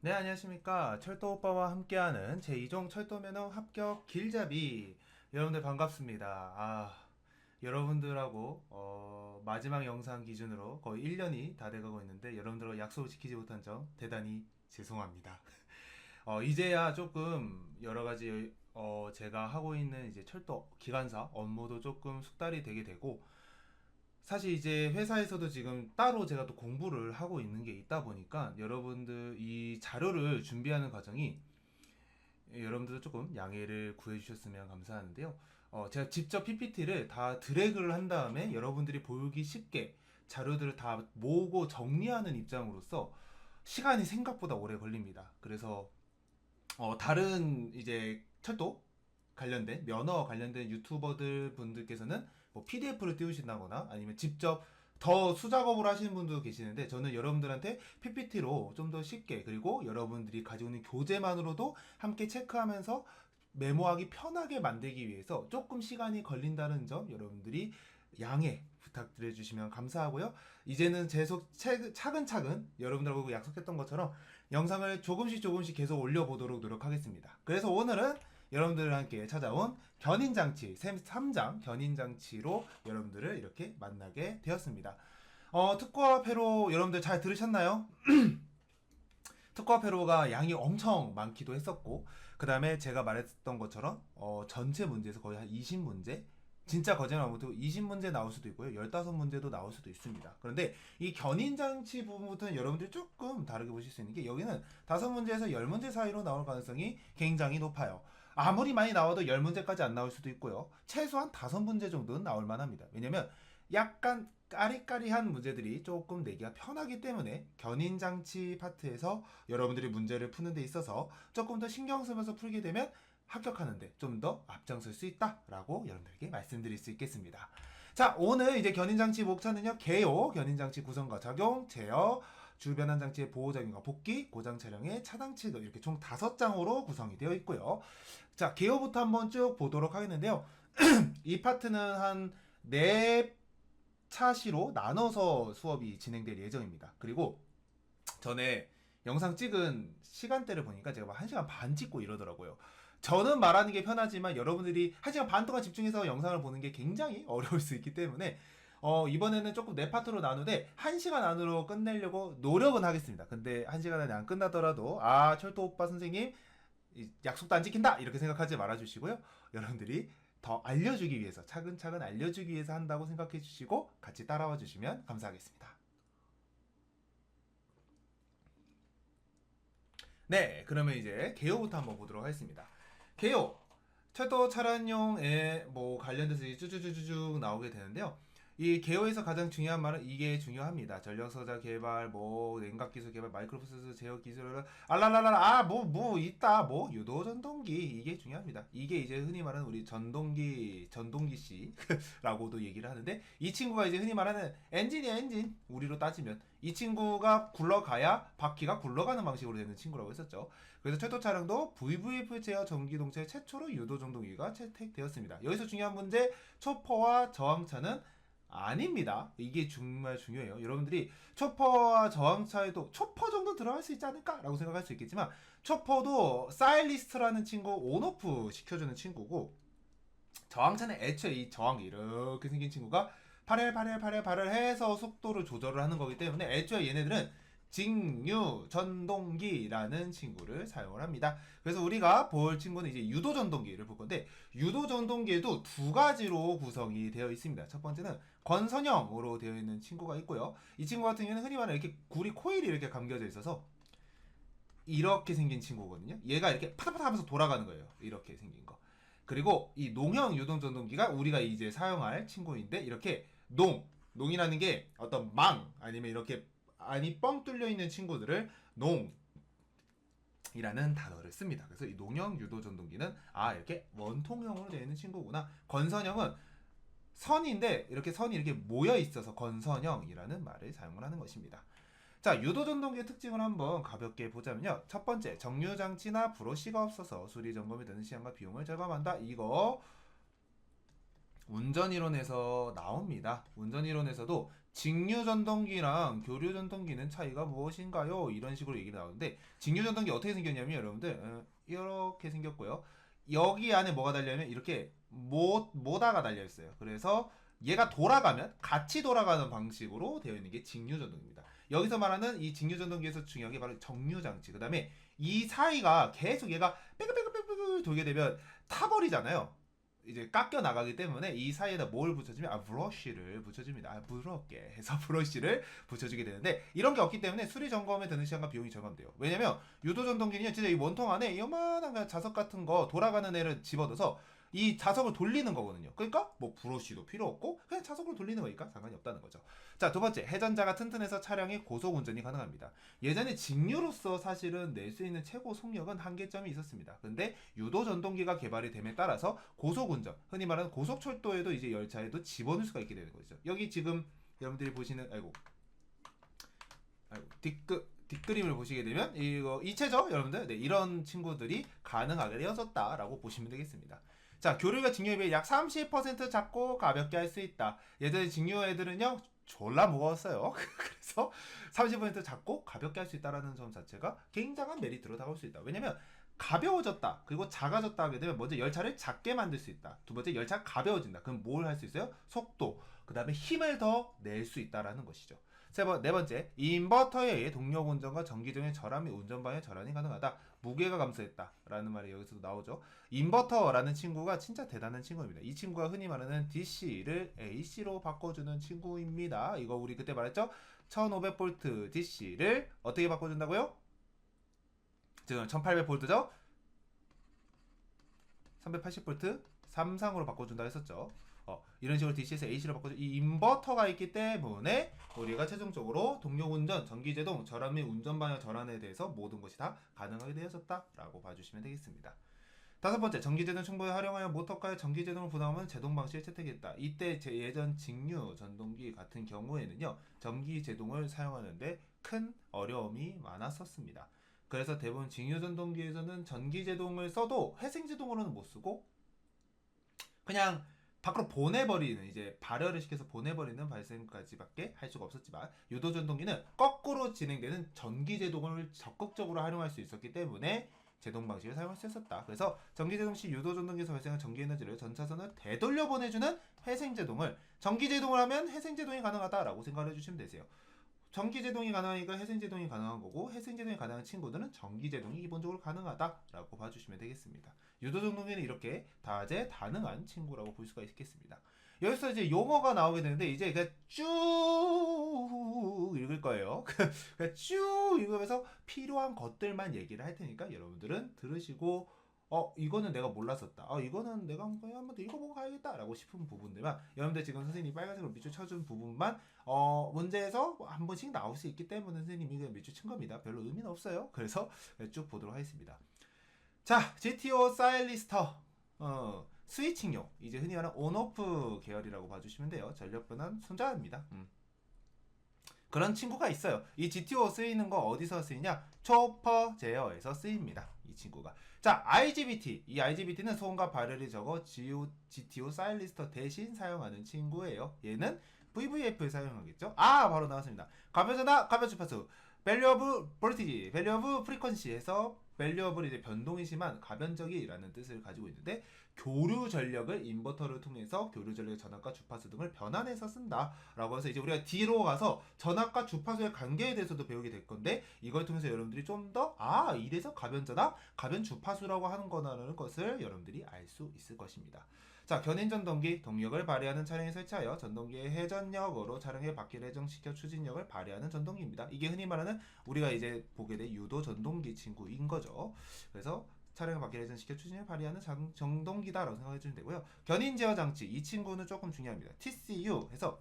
네, 안녕하십니까. 철도 오빠와 함께하는 제2종 철도면허 합격 길잡이. 여러분들 반갑습니다. 여러분들하고, 마지막 영상 기준으로 거의 1년이 다 돼가고 있는데, 여러분들과 약속을 지키지 못한 점 대단히 죄송합니다. 이제야 조금 여러 가지, 제가 하고 있는 이제 철도 기관사 업무도 조금 숙달이 되게 되고, 사실 이제 회사에서도 지금 따로 제가 또 공부를 하고 있는 게 있다 보니까 여러분들 이 자료를 준비하는 과정이 여러분들도 조금 양해를 구해 주셨으면 감사하는데요. 제가 직접 PPT를 다 드래그를 한 다음에 여러분들이 보기 쉽게 자료들을 다 모으고 정리하는 입장으로서 시간이 생각보다 오래 걸립니다. 그래서 다른 이제 철도 관련된 면허 관련된 유튜버들 분들께서는 뭐 PDF를 띄우신다거나 아니면 직접 더 수작업을 하시는 분도 계시는데 저는 여러분들한테 PPT로 좀 더 쉽게 그리고 여러분들이 가지고 있는 교재만으로도 함께 체크하면서 메모하기 편하게 만들기 위해서 조금 시간이 걸린다는 점 여러분들이 양해 부탁드려 주시면 감사하고요. 이제는 계속 차근차근 여러분들하고 약속했던 것처럼 영상을 조금씩 계속 올려보도록 노력하겠습니다. 그래서 오늘은 여러분들과 함께 찾아온 견인장치 3장 견인장치로 여러분들을 이렇게 만나게 되었습니다. 특과 회로 여러분들 잘 들으셨나요? 특과 회로가 양이 엄청 많기도 했었고 그 다음에 제가 말했던 것처럼 전체 문제에서 거의 한 20문제 진짜 거짓말 못하고 20문제 나올 수도 있고요. 15문제도 나올 수도 있습니다. 그런데 이 견인장치 부분부터는 여러분들이 조금 다르게 보실 수 있는 게 여기는 5문제에서 10문제 사이로 나올 가능성이 굉장히 높아요. 아무리 많이 나와도 10문제까지 안 나올 수도 있고요. 최소한 5문제 정도는 나올 만합니다. 왜냐면 약간 까리까리한 문제들이 조금 내기가 편하기 때문에 견인장치 파트에서 여러분들이 문제를 푸는 데 있어서 조금 더 신경 쓰면서 풀게 되면 합격하는데 좀 더 앞장설 수 있다라고 여러분들에게 말씀드릴 수 있겠습니다. 자, 오늘 이제 견인장치 목차는요. 개요, 견인장치 구성과 작용, 제어, 주변환 장치의 보호 작용과 복귀, 고장 차량의 차단 취급 이렇게 총 5장으로 구성이 되어 있고요. 자, 개요부터 한번 쭉 보도록 하겠는데요. 이 파트는 한 4차시로 나눠서 수업이 진행될 예정입니다. 그리고 전에 영상 찍은 시간대를 보니까 제가 막 1시간 반 찍고 이러더라고요. 저는 말하는 게 편하지만 여러분들이 1시간 반 동안 집중해서 영상을 보는 게 굉장히 어려울 수 있기 때문에 이번에는 조금 네 파트로 나누되 1시간 안으로 끝내려고 노력은 하겠습니다. 근데 1시간 안에 안 끝나더라도 철도 오빠 선생님 약속도 안 지킨다 이렇게 생각하지 말아주시고요. 여러분들이 더 알려주기 위해서 차근차근 알려주기 위해서 한다고 생각해 주시고 같이 따라와 주시면 감사하겠습니다. 네, 그러면 이제 개요부터 한번 보도록 하겠습니다. 개요 철도 차량용에 뭐 관련돼서 쭈쭈쭈쭈쭉 나오게 되는데요. 이 개요에서 가장 중요한 말은 이게 중요합니다. 전력서자 개발, 뭐 냉각 기술 개발, 마이크로프로세서 제어 기술, 알랄랄라, 뭐 있다, 뭐 유도 전동기 이게 중요합니다. 이게 이제 흔히 말하는 우리 전동기 씨라고도 얘기를 하는데 이 친구가 이제 흔히 말하는 엔진이야 엔진. 우리로 따지면 이 친구가 굴러가야 바퀴가 굴러가는 방식으로 되는 친구라고 했었죠. 그래서 철도 차량도 VVF 제어 전기동체 최초로 유도 전동기가 채택되었습니다. 여기서 중요한 문제, 초퍼와 저항차는 아닙니다. 이게 정말 중요해요. 여러분들이 초퍼와 저항차에도 초퍼 정도 들어갈 수 있지 않을까라고 생각할 수 있겠지만 초퍼도 사일리스트라는 친구 온오프 시켜주는 친구고 저항차는 애초에 이 저항기 이렇게 생긴 친구가 발을 해서 속도를 조절을 하는 거기 때문에 애초에 얘네들은 직류 전동기라는 친구를 사용을 합니다. 그래서 우리가 볼 친구는 이제 유도 전동기를 볼 건데 유도 전동기에도 두 가지로 구성이 되어 있습니다. 첫 번째는 건선형으로 되어 있는 친구가 있고요. 이 친구 같은 경우는 흔히 말하는 이렇게 구리 코일이 이렇게 감겨져 있어서 이렇게 생긴 친구거든요. 얘가 이렇게 파닥파닥 하면서 돌아가는 거예요. 이렇게 생긴 거. 그리고 이 농형 유동 전동기가 우리가 이제 사용할 친구인데 이렇게 농이라는 게 어떤 망 아니면 이렇게 안이 뻥 뚫려 있는 친구들을 농이라는 단어를 씁니다. 그래서 이 농형 유도 전동기는 이렇게 원통형으로 되어 있는 친구구나. 건선형은 선인데 이렇게 선이 이렇게 모여 있어서 건선형이라는 말을 사용을 하는 것입니다. 자, 유도 전동기의 특징을 한번 가볍게 보자면요. 첫 번째, 정류 장치나 브러쉬가 없어서 수리 점검에 드는 시간과 비용을 절감한다. 이거 운전이론에서 나옵니다. 운전이론에서도 직류 전동기랑 교류 전동기는 차이가 무엇인가요? 이런 식으로 얘기가 나오는데 직류 전동기 어떻게 생겼냐면 여러분들 이렇게 생겼고요. 여기 안에 뭐가 달려있냐면 이렇게 모다가 달려 있어요. 그래서 얘가 돌아가면 같이 돌아가는 방식으로 되어 있는 게 직류 전동기입니다. 여기서 말하는 이 직류 전동기에서 중요한 게 바로 정류 장치. 그다음에 이 사이가 계속 얘가 빼글빼글빼글 돌게 되면 타버리잖아요. 이제 깎여 나가기 때문에 이 사이에다 뭘 붙여주면 브러쉬를 붙여줍니다. 부드럽게 해서 브러쉬를 붙여주게 되는데 이런 게 없기 때문에 수리 점검에 드는 시간과 비용이 절감돼요. 왜냐면 유도 전동기는요 진짜 이 원통 안에 요만한 그냥 자석 같은 거 돌아가는 애를 집어넣어서 이 자석을 돌리는 거거든요. 그러니까 뭐 브러쉬도 필요 없고 그냥 자석을 돌리는 거니까 상관이 없다는 거죠. 자, 두 번째, 회전자가 튼튼해서 차량의 고속 운전이 가능합니다. 예전에 직류로서 사실은 낼 수 있는 최고 속력은 한계점이 있었습니다. 근데 유도 전동기가 개발이 됨에 따라서 고속 운전, 흔히 말하는 고속철도에도 이제 열차에도 집어넣을 수가 있게 되는 거죠. 여기 지금 여러분들이 보시는 뒷그림을 보시게 되면 이거 이체죠, 여러분들. 네, 이런 친구들이 가능하게 되어졌다라고 보시면 되겠습니다. 자, 교류가 직류에 비해 약 30% 작고 가볍게 할 수 있다. 예전에 직류 애들은요 졸라 무거웠어요. 그래서 30% 작고 가볍게 할 수 있다라는 점 자체가 굉장한 메리트로 다가올 수 있다. 왜냐면 가벼워졌다 그리고 작아졌다 하게 되면 먼저 열차를 작게 만들 수 있다. 두 번째, 열차가 가벼워진다. 그럼 뭘 할 수 있어요? 속도, 그 다음에 힘을 더 낼 수 있다라는 것이죠. 네 번째, 인버터에 의해 동력 운전과 전기적인 절한 및 운전 방향 절한이 가능하다. 무게가 감소했다라는 말이 여기서도 나오죠. 인버터라는 친구가 진짜 대단한 친구입니다. 이 친구가 흔히 말하는 DC를 AC로 바꿔주는 친구입니다. 이거 우리 그때 말했죠? 1500V DC를 어떻게 바꿔준다고요? 지금 1800V죠? 380V 삼상으로 바꿔준다 했었죠. 이런 식으로 DC에서 AC로 바꿔줘. 이 인버터가 있기 때문에 우리가 최종적으로 동력운전, 전기제동, 절한 및 운전방향 절한에 대해서 모든 것이 다 가능하게 되어졌다라고 봐주시면 되겠습니다. 다섯 번째, 전기제동 충분히 활용하여 모터카의 전기제동을 부담하면 제동 방식을 채택했다. 이때 예전 직류 전동기 같은 경우에는요 전기제동을 사용하는데 큰 어려움이 많았었습니다. 그래서 대부분 직류 전동기에서는 전기제동을 써도 회생제동으로는 못 쓰고 그냥 밖으로 보내버리는, 이제 발열을 시켜서 보내버리는 발생까지밖에 할 수가 없었지만 유도 전동기는 거꾸로 진행되는 전기 제동을 적극적으로 활용할 수 있었기 때문에 제동 방식을 사용할 수 있었다. 그래서 전기 제동 시 유도 전동기에서 발생한 전기 에너지를 전차선을 되돌려 보내주는 회생 제동을 전기 제동을 하면 회생 제동이 가능하다라고 생각을 해주시면 되세요. 전기 제동이 가능하니까 회생 제동이 가능한 거고, 회생 제동이 가능한 친구들은 전기 제동이 기본적으로 가능하다라고 봐주시면 되겠습니다. 유도 전동기는 이렇게 다재다능한 친구라고 볼 수가 있겠습니다. 여기서 이제 용어가 나오게 되는데 이제 그냥 쭉 읽을 거예요. 그냥 쭉 읽으면서 필요한 것들만 얘기를 할 테니까 여러분들은 들으시고 이거는 내가 몰랐었다. 이거는 내가 한번 더 읽어보고 가야겠다라고 싶은 부분들만, 여러분들 지금 선생님이 빨간색으로 밑줄 쳐준 부분만 문제에서 한 번씩 나올 수 있기 때문에 선생님이 그냥 밑줄 친 겁니다. 별로 의미는 없어요. 그래서 쭉 보도록 하겠습니다. 자, GTO 사일리스터 스위칭용, 이제 흔히 말하는 온오프 계열이라고 봐주시면 돼요. 전력 변환 순자입니다. 그런 친구가 있어요. 이 GTO 쓰이는 거 어디서 쓰이냐? 초퍼 제어에서 쓰입니다. 이 친구가. 자, IGBT. 이 IGBT는 소음과 발열이 적어 GTO 사일리스터 대신 사용하는 친구예요. 얘는 VVF에 사용하겠죠? 바로 나왔습니다. 가변전압, 가변주파수, 밸류 오브 볼티지, 밸류 오브 프리퀀시에서 밸류업을 이제 변동이 심한 가변적이라는 뜻을 가지고 있는데, 교류 전력을 인버터를 통해서 교류 전력의 전압과 주파수 등을 변환해서 쓴다라고 해서 이제 우리가 뒤로 가서 전압과 주파수의 관계에 대해서도 배우게 될 건데, 이걸 통해서 여러분들이 좀 더 이래서 가변전압, 가변주파수라고 하는 거라는 것을 여러분들이 알 수 있을 것입니다. 자, 견인 전동기, 동력을 발휘하는 차량에 설치하여 전동기의 회전력으로 차량의 바퀴를 회전시켜 추진력을 발휘하는 전동기입니다. 이게 흔히 말하는 우리가 이제 보게 될 유도 전동기 친구인 거죠. 그래서 차량의 바퀴를 회전시켜 추진력을 발휘하는 전동기다라고 생각해 주시면 되고요. 견인 제어 장치, 이 친구는 조금 중요합니다. TCU 해서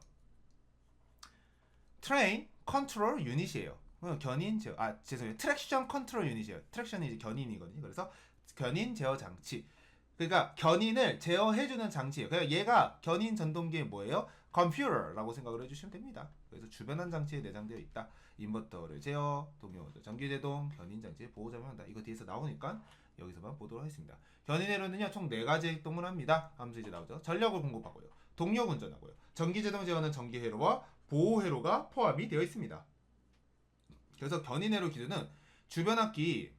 트레인 컨트롤 유닛이에요. 견인 제어, 죄송해요. 트랙션 컨트롤 유닛이에요. 트랙션이 이제 견인이거든요. 그래서 견인 제어 장치. 그러니까 견인을 제어해주는 장치예요. 그러니까 얘가 견인 전동기의 뭐예요? 컴퓨터라고 생각을 해주시면 됩니다. 그래서 주변환 장치에 내장되어 있다. 인버터를 제어, 동력운전, 전기제동, 견인 장치에 보호 작용한다. 이거 뒤에서 나오니까 여기서만 보도록 하겠습니다. 견인회로는요 총 4가지 활동을 합니다. 하면서 이제 나오죠. 전력을 공급하고요, 동력 운전하고요, 전기제동 제어는 전기회로와 보호회로가 포함이 되어 있습니다. 그래서 견인회로 기준은 주변 악기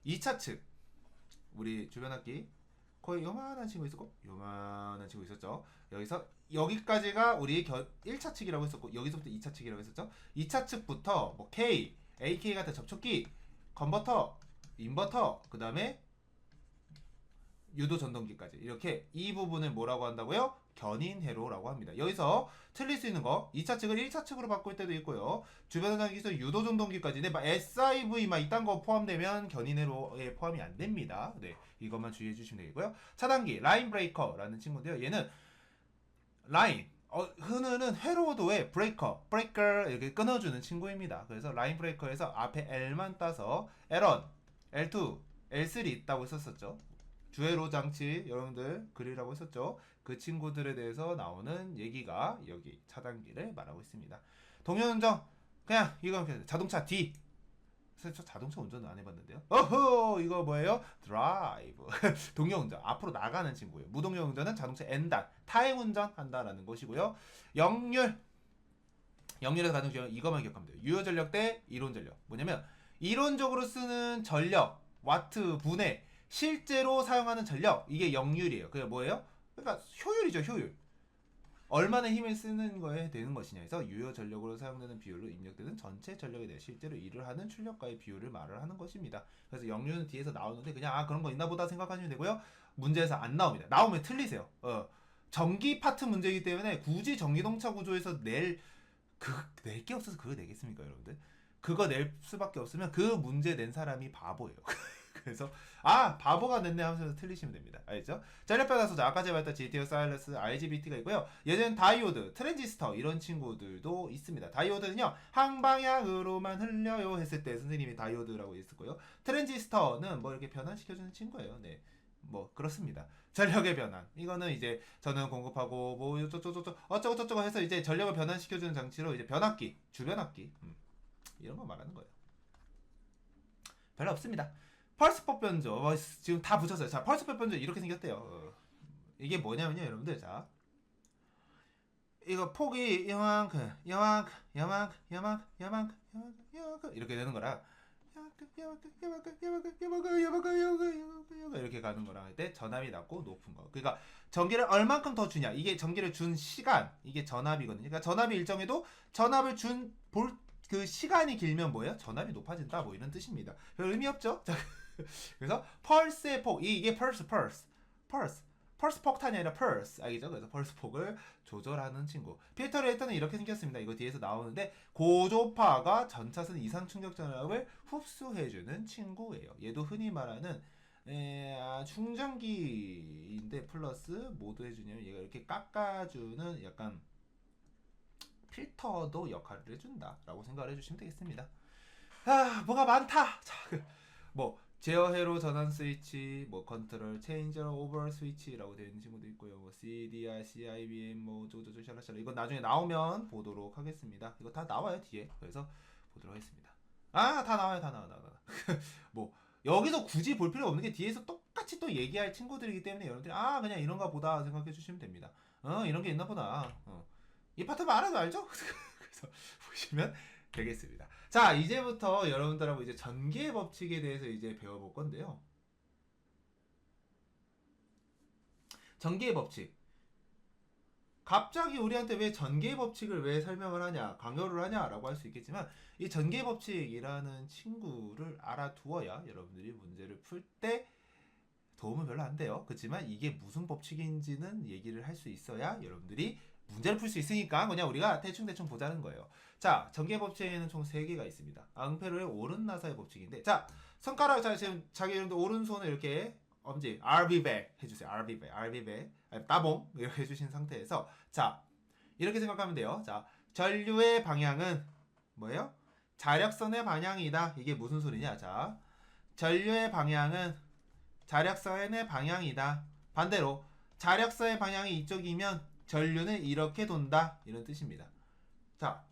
2차 측, 우리 주변 악기 거의 요만한 친구 있었고 요만한 친구 있었죠. 여기서 여기까지가 우리 1차 측이라고 했었고 여기서부터 2차 측이라고 했었죠. 2차 측부터 뭐 K, AK 같은 접촉기, 컨버터, 인버터, 그 다음에 유도 전동기까지 이렇게 이 부분을 뭐라고 한다고요? 견인회로라고 합니다. 여기서 틀릴 수 있는 거 2차 측을 1차 측으로 바꿀 때도 있고요. 주변 장기에서 유도 전동기까지 근데 막 SIV 막 이딴 거 포함되면 견인회로에 포함이 안 됩니다. 네, 이것만 주의해 주시면 되겠고요. 차단기 라인 브레이커라는 친구인데요. 얘는 라인 흔히는 회로도의 브레이커 이렇게 끊어주는 친구입니다. 그래서 라인 브레이커에서 앞에 L만 따서 L1, L2, L3 있다고 썼었죠. 주회로 장치 여러분들 그리라고 했었죠. 그 친구들에 대해서 나오는 얘기가 여기 차단기를 말하고 있습니다. 동영운전 그냥 이건 자동차 D. 사실 저 자동차 운전은 안 해봤는데요. 어허 이거 뭐예요? 드라이브 동영운전 앞으로 나가는 친구예요. 무동영운전은 자동차 N단 타행운전 한다라는 것이고요. 역률에서 가장 중요한 이것만 기억하면 돼요. 유효전력 대 이론전력 뭐냐면 이론적으로 쓰는 전력 와트 분해 실제로 사용하는 전력 이게 역률이에요. 그게 뭐예요? 그러니까 효율이죠. 효율. 얼마나 힘을 쓰는 거에 되는 것이냐 해서 유효 전력으로 사용되는 비율로 입력되는 전체 전력에 대해 실제로 일을 하는 출력과의 비율을 말을 하는 것입니다. 그래서 역률은 뒤에서 나오는데 그냥 그런 거 있나 보다 생각하시면 되고요. 문제에서 안 나옵니다. 나오면 틀리세요. 전기 파트 문제이기 때문에 굳이 전기동차 구조에서 낼 게 없어서 그거 내겠습니까 여러분들? 그거 낼 수밖에 없으면 그 문제 낸 사람이 바보예요. 그래서 바보가 냈네 하면서 틀리시면 됩니다. 알겠죠? 전력 변화 소자 아까 제가 말했던 GTO, 사일러스, IGBT가 있고요. 예전 다이오드, 트랜지스터 이런 친구들도 있습니다. 다이오드는요 항방향으로만 흘려요 했을 때 선생님이 다이오드라고 했을 거예요. 트랜지스터는 뭐 이렇게 변환시켜주는 친구예요. 네, 뭐 그렇습니다. 전력의 변환 이거는 이제 저는 공급하고 뭐 어쩌고 저쩌고 해서 이제 전력을 변환시켜주는 장치로 이제 변압기, 주변압기 이런 거 말하는 거예요. 별로 없습니다. 펄스폭 변조 지금 다 붙였어요. 자, 펄스폭 변조 이렇게 생겼대요. 이게 뭐냐면요, 여러분들. 자, 이거 폭이 요만큼 이렇게 되는 거라 이렇게 가는 거랑 할 때 전압이 낮고 높은 거. 그러니까 전기를 얼만큼 더 주냐. 이게 전기를 준 시간 이게 전압이거든요. 그러니까 전압이 일정해도 전압을 준 그 시간이 길면 뭐예요? 전압이 높아진다 뭐 이런 뜻입니다. 별 의미 없죠? 자, 그래서 펄스의 폭 이게 펄스 폭탄이 아니라 펄스 알겠죠? 그래서 펄스 폭을 조절하는 친구. 필터 레이터는 이렇게 생겼습니다. 이거 뒤에서 나오는데 고조파가 전차선 이상 충격 전압을 흡수해주는 친구예요. 얘도 흔히 말하는 충전기인데 플러스 모두 해주냐면 얘가 이렇게 깎아주는 약간 필터도 역할을 해준다라고 생각을 해주시면 되겠습니다. 뭐가 많다. 자, 뭐 제어 회로 전환 스위치, 뭐 컨트롤 체인저 오버 스위치라고 되어 있는 친구도 있고요. 뭐 CDR, CIBM, 뭐 저저저 샬라샬라 이건 나중에 나오면 보도록 하겠습니다. 이거 다 나와요 뒤에. 그래서 보도록 하겠습니다. 다 나와요, 다 나와. 뭐 여기서 굳이 볼 필요 없는 게 뒤에서 똑같이 또 얘기할 친구들이기 때문에 여러분들이 그냥 이런가 보다 생각해 주시면 됩니다. 이런 게 있나 보다. 이 파트만 알아도 알죠? 그래서 보시면 되겠습니다. 자, 이제부터 여러분들하고 이제 전기의 법칙에 대해서 이제 배워볼 건데요. 전기의 법칙. 갑자기 우리한테 왜 전기의 법칙을 왜 설명을 하냐, 강요를 하냐라고 할 수 있겠지만 이 전기의 법칙이라는 친구를 알아두어야 여러분들이 문제를 풀 때 도움은 별로 안 돼요. 그렇지만 이게 무슨 법칙인지는 얘기를 할 수 있어야 여러분들이 문제를 풀 수 있으니까 그냥 우리가 대충 보자는 거예요. 자, 전기의 법칙에는 총 3개가 있습니다. 앙페르의 오른 나사의 법칙인데, 자, 손가락, 지금 자기 여러분들 오른손을 이렇게 엄지, RB100 해주세요. RB100, 따봉 이렇게 해주신 상태에서, 자, 이렇게 생각하면 돼요. 자, 전류의 방향은 뭐예요? 자력선의 방향이다. 이게 무슨 소리냐? 자, 전류의 방향은 자력선의 방향이다. 반대로 자력선의 방향이 이쪽이면 전류는 이렇게 돈다 이런 뜻입니다. 자,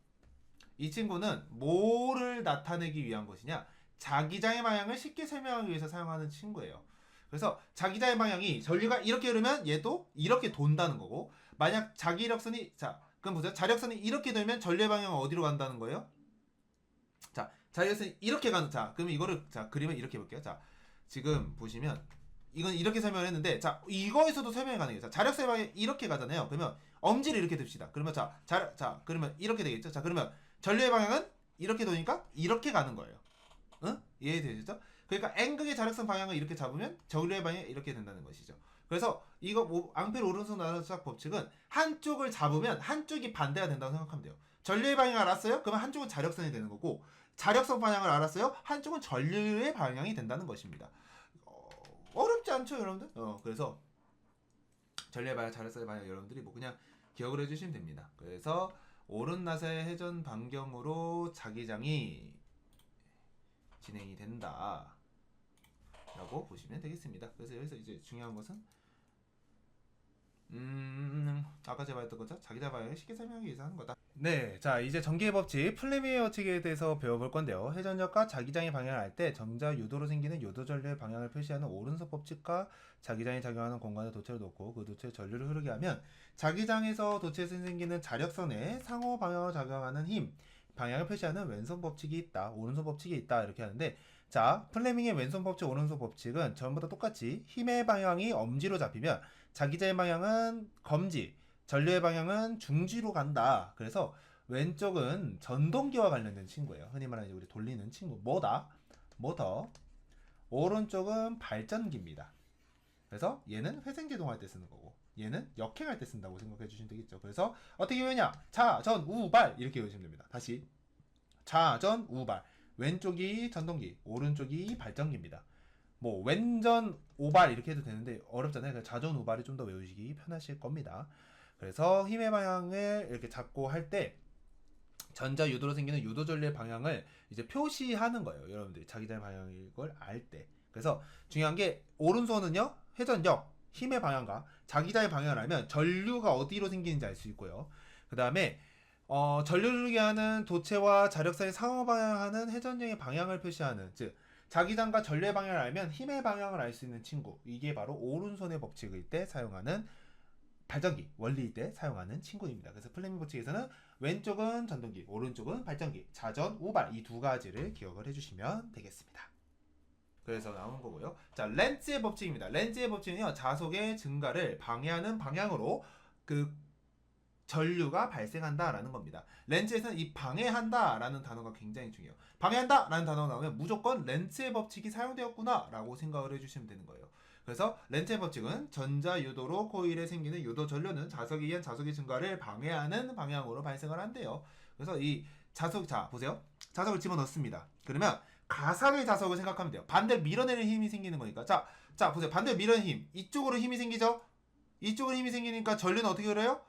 이 친구는 뭐를 나타내기 위한 것이냐? 자기장의 방향을 쉽게 설명하기 위해서 사용하는 친구예요. 그래서 자기장의 방향이 전류가 이렇게 흐르면 얘도 이렇게 돈다는 거고, 만약 자기력선이 그럼 보세요. 자력선이 이렇게 돌면 전류의 방향은 어디로 간다는 거예요? 자, 자력선이 이렇게 가는, 자, 그러면 이거를, 자, 그림을 이렇게 볼게요. 자, 지금 보시면, 이건 이렇게 설명을 했는데, 자, 이거에서도 설명이 가능해요. 자, 자력선의 방향이 이렇게 가잖아요. 그러면 엄지를 이렇게 듭시다. 그러면 자, 그러면 이렇게 되겠죠? 자, 그러면 전류의 방향은 이렇게 도니까 이렇게 가는 거예요. 응? 이해되시죠? 그러니까 N극의 자력선 방향을 이렇게 잡으면 전류의 방향이 이렇게 된다는 것이죠. 그래서 이거 뭐 앙페르 오른손 나사각 법칙은 한쪽을 잡으면 한쪽이 반대가 된다고 생각하면 돼요. 전류의 방향을 알았어요? 그러면 한쪽은 자력선이 되는 거고, 자력선 방향을 알았어요? 한쪽은 전류의 방향이 된다는 것입니다. 어렵지 않죠, 여러분들? 그래서 전류의 방향, 자력선의 방향 여러분들이 뭐 그냥 기억을 해주시면 됩니다. 그래서 오른 나사의 회전 반경으로 자기장이 진행이 된다 라고 보시면 되겠습니다. 그래서 여기서 이제 중요한 것은 아까 제가 말했던 거죠. 자기장 방향을 쉽게 설명하기 위해서 하는 거다. 네, 자 이제 전기의 법칙 플레미의 법칙에 대해서 배워볼 건데요. 회전력과 자기장의 방향을 알 때 정자 유도로 생기는 요도 전류의 방향을 표시하는 오른손 법칙과 자기장이 작용하는 공간에 도체를 놓고 그 도체에 전류를 흐르게 하면 자기장에서 도체에서 생기는 자력선에 상호 방향을 작용하는 힘 방향을 표시하는 왼손 법칙이 있다, 오른손 법칙이 있다 이렇게 하는데, 자 플레밍의 왼손 법칙, 오른손 법칙은 전부 다 똑같이 힘의 방향이 엄지로 잡히면 자기장의 방향은 검지, 전류의 방향은 중지로 간다. 그래서 왼쪽은 전동기와 관련된 친구예요. 흔히 말하는 우리 돌리는 친구. 뭐다? 모터. 오른쪽은 발전기입니다. 그래서 얘는 회생제동할 때 쓰는 거고, 얘는 역행할 때 쓴다고 생각해 주시면 되겠죠. 그래서 어떻게 외우냐? 좌전 우발 이렇게 외우시면 됩니다. 다시 좌전 우발. 왼쪽이 전동기, 오른쪽이 발전기입니다. 뭐 왼전 오발 이렇게 해도 되는데 어렵잖아요. 그래서 좌전 우발이 좀 더 외우시기 편하실 겁니다. 그래서 힘의 방향을 이렇게 잡고 할 때 전자 유도로 생기는 유도 전류의 방향을 이제 표시하는 거예요. 여러분들이 자기장의 방향인 걸 알 때. 그래서 중요한 게 오른손은요, 회전력, 힘의 방향과 자기장의 방향을 알면 전류가 어디로 생기는지 알 수 있고요. 그 다음에 전류를 흐르게 하는 도체와 자력선의 상호 방향하는 회전력의 방향을 표시하는, 즉 자기장과 전류의 방향을 알면 힘의 방향을 알 수 있는 친구, 이게 바로 오른손의 법칙일 때 사용하는 발전기 원리일 때 사용하는 친구입니다. 그래서 플레밍 법칙에서는 왼쪽은 전동기, 오른쪽은 발전기, 좌전 우발 이 두 가지를 기억을 해주시면 되겠습니다. 그래서 나오는 거고요. 자, 렌츠의 법칙입니다. 렌츠의 법칙은요, 자속의 증가를 방해하는 방향으로 그 전류가 발생한다라는 겁니다. 렌츠에서는 이 방해한다라는 단어가 굉장히 중요해요. 방해한다라는 단어가 나오면 무조건 렌츠의 법칙이 사용되었구나라고 생각을 해주시면 되는 거예요. 그래서 렌츠의 법칙은 전자 유도로 코일에 생기는 유도 전류는 자석에 의한 자석의 증가를 방해하는 방향으로 발생을 한대요. 그래서 이 자석, 자 보세요. 자석을 집어넣습니다. 그러면 가상의 자석을 생각하면 돼요. 반대로 밀어내는 힘이 생기는 거니까. 자 보세요. 반대로 밀어내는 힘. 이쪽으로 힘이 생기죠? 이쪽으로 힘이 생기니까 전류는 어떻게 흐려요?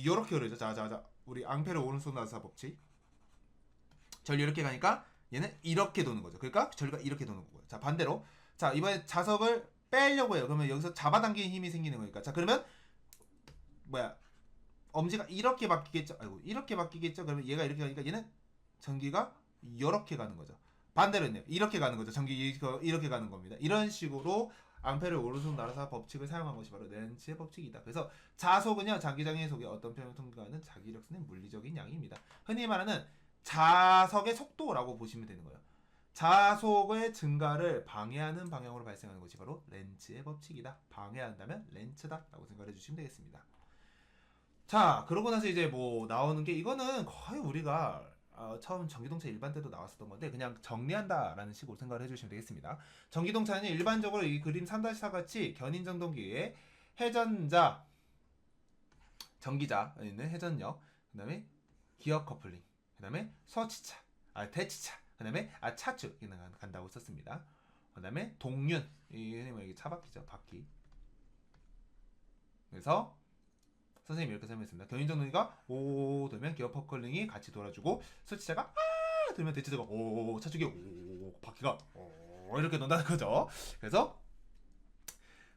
요렇게 흐르죠. 자 우리 앙페르 오른손 나사 법칙. 전류 이렇게 가니까 얘는 이렇게 도는 거죠. 그러니까 전류가 이렇게 도는 거고요. 자 반대로, 자 이번에 자석을 빼려고 해요. 그러면 여기서 잡아당기는 힘이 생기는 거니까, 자 그러면 뭐야, 엄지가 이렇게 바뀌겠죠. 아이고, 이렇게 바뀌겠죠. 그러면 얘가 이렇게 가니까 얘는 전기가 이렇게 가는 거죠. 반대로 했네요. 이렇게 가는 거죠. 전기 이렇게 가는 겁니다. 이런 식으로 앙페르 오른손 나사 법칙을 사용한 것이 바로 렌츠의 법칙이다. 그래서 자속은요, 자기장의 속에 어떤 표현을 통과하는 자기력선의 물리적인 양입니다. 흔히 말하는 자석의 속도라고 보시면 되는 거예요. 자속의 증가를 방해하는 방향으로 발생하는 것이 바로 렌츠의 법칙이다. 방해한다면 렌츠다 라고 생각해 주시면 되겠습니다. 자, 그러고 나서 이제 뭐 나오는 게, 이거는 거의 우리가 처음 전기동차 일반 때도 나왔었던 건데 그냥 정리한다라는 식으로 생각을 해주시면 되겠습니다. 전기동차는 일반적으로 이 그림 3-4 같이 견인전동기에 회전자, 전기자 있는 회전력, 그 다음에 기어 커플링, 그 다음에 서치차, 대치차, 그 다음에 차축 간다고 썼습니다. 그 다음에 동륜, 이게 차바퀴죠, 바퀴. 그래서 선생님이 이렇게 설명했습니다. 견인전동기가 오 돌면 기어 커플링이 같이 돌아주고, 서치차가 아 돌면 대치차가 오, 차축이 오, 바퀴가 오 이렇게 논다는 거죠. 그래서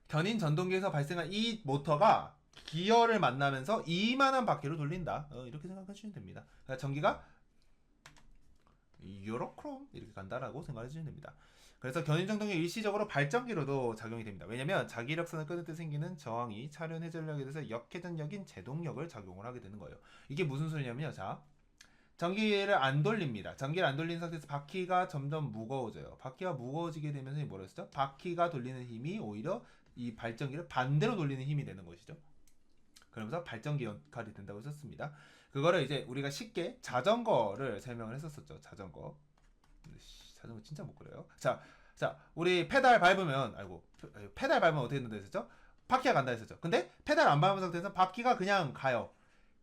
견인전동기에서 발생한 이 모터가 기어를 만나면서 이만한 바퀴를 돌린다. 이렇게 생각해 주시면 됩니다. 그러니까 전기가 요렇게 이렇게 간다라고 생각해 주시면 됩니다. 그래서 견인전동이 일시적으로 발전기로도 작용이 됩니다. 왜냐면 자기력선을 끊을 때 생기는 저항이 차륜 회전력에 대해서 역회전력인 제동력을 작용을 하게 되는 거예요. 이게 무슨 소리냐면요. 자, 전기를 안 돌립니다. 전기를 안 돌리는 상태에서 바퀴가 점점 무거워져요. 바퀴가 무거워지게 되면서 뭐라 했었죠? 바퀴가 돌리는 힘이 오히려 이 발전기를 반대로 돌리는 힘이 되는 것이죠. 그러면서 발전기 역할이 된다고 썼습니다. 그거를 이제 우리가 쉽게 자전거를 설명을 했었었죠. 자전거. 자전거 진짜 못 그래요. 자, 우리 페달 밟으면, 페달 밟으면 어떻게 된다 했었죠? 바퀴가 간다 했었죠. 근데 페달 안 밟은 상태에서 바퀴가 그냥 가요.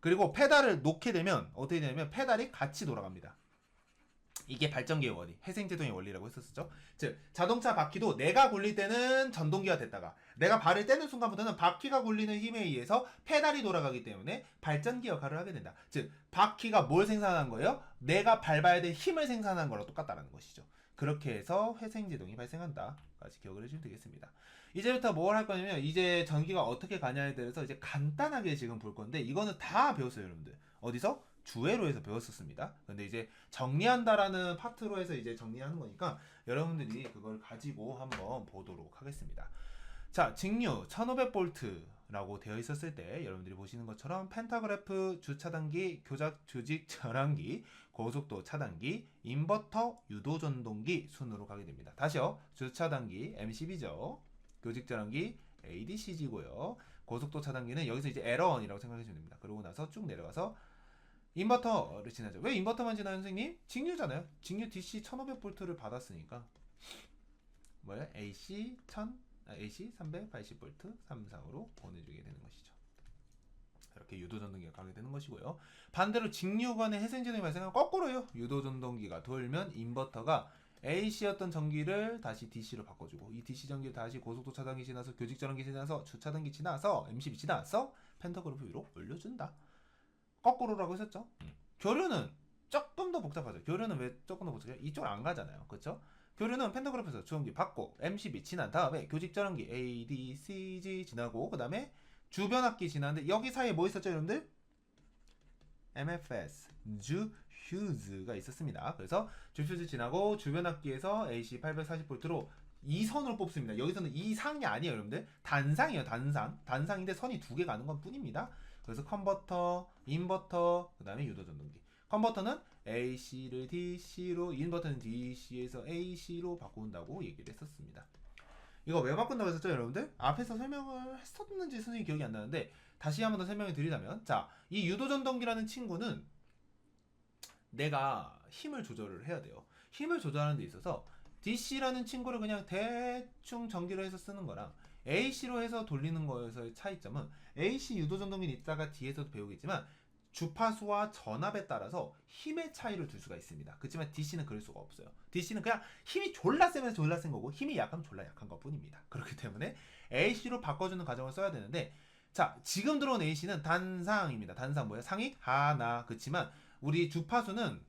그리고 페달을 놓게 되면 어떻게 되냐면 페달이 같이 돌아갑니다. 이게 발전기의 원리, 회생제동의 원리라고 했었죠. 즉 자동차 바퀴도 내가 굴릴 때는 전동기가 됐다가 내가 발을 떼는 순간부터는 바퀴가 굴리는 힘에 의해서 페달이 돌아가기 때문에 발전기 역할을 하게 된다. 즉 바퀴가 뭘 생산한 거예요? 내가 밟아야 될 힘을 생산한 거랑 똑같다는 것이죠. 그렇게 해서 회생제동이 발생한다. 까지 기억을 해주시면 되겠습니다. 이제부터 뭘 할 거냐면 이제 전기가 어떻게 가냐에 대해서 이제 간단하게 지금 볼 건데 이거는 다 배웠어요, 여러분들. 어디서? 주회로에서 배웠었습니다. 근데 이제 정리한다라는 파트로 해서 이제 정리하는 거니까 여러분들이 그걸 가지고 한번 보도록 하겠습니다. 자, 직류 1500V라고 되어 있었을 때 여러분들이 보시는 것처럼 펜타그래프 주차단기, 교작 조직 전환기, 고속도 차단기, 인버터, 유도전동기 순으로 가게 됩니다. 다시요. 주차단기 MCB죠. 교직 전환기 ADCG고요. 고속도 차단기는 여기서 이제 에러원이라고 생각해 주면 됩니다. 그러고 나서 쭉 내려가서 인버터를 지나죠. 왜 인버터만 지나요, 선생님? 직류잖아요. 직류 DC 1500V를 받았으니까 뭐예요? AC 380V 3상으로 보내주게 되는 것이죠. 이렇게 유도전동기가 가게 되는 것이고요. 반대로 직류간의 회생제동이 발생하면 거꾸로요. 유도전동기가 돌면 인버터가 AC였던 전기를 다시 DC로 바꿔주고 이 DC 전기를 다시 고속도 차단기 지나서 교직 전환기 지나서 주차단기 지나서 MCB 지나서 펜타그래프 위로 올려준다. 거꾸로라고 했었죠. 교류는 조금 더 복잡하죠. 교류는 왜 조금 더 복잡해요? 이쪽을 안 가잖아요. 그렇죠? 교류는 펜타그래프에서 주원기 받고 MCB 지난 다음에 교직 전환기 A, D, C, G 지나고 그 다음에 주변압기 지나는데 여기 사이에 뭐 있었죠, 여러분들? MFS, 주 휴즈가 있었습니다. 그래서 주 휴즈 지나고 주변압기에서 AC 840V로 이 선으로 뽑습니다. 여기서는 이 상이 아니에요, 여러분들. 단상이에요, 단상. 단상인데 선이 두 개 가는 건 뿐입니다. 그래서 컨버터, 인버터, 그 다음에 유도전동기. 컨버터는 AC를 DC로, 인버터는 DC에서 AC로 바꾼다고 얘기를 했었습니다. 이거 왜 바꾼다고 했었죠, 여러분들? 앞에서 설명을 했었는지 선생님이 기억이 안 나는데 다시 한번 더 설명을 드리자면, 자, 이 유도전동기라는 친구는 내가 힘을 조절을 해야 돼요. 힘을 조절하는 데 있어서 DC라는 친구를 그냥 대충 전기로 해서 쓰는 거랑 AC로 해서 돌리는 거에서의 차이점은 AC 유도전동기는 이따가 뒤에서도 배우겠지만 주파수와 전압에 따라서 힘의 차이를 둘 수가 있습니다. 그렇지만 DC는 그럴 수가 없어요. DC는 그냥 힘이 졸라 세면 졸라 센 거고 힘이 약하면 졸라 약한 것 뿐입니다. 그렇기 때문에 AC로 바꿔주는 과정을 써야 되는데, 자, 지금 들어온 AC는 단상입니다. 단상 뭐예요? 상이 하나. 그렇지만 우리 주파수는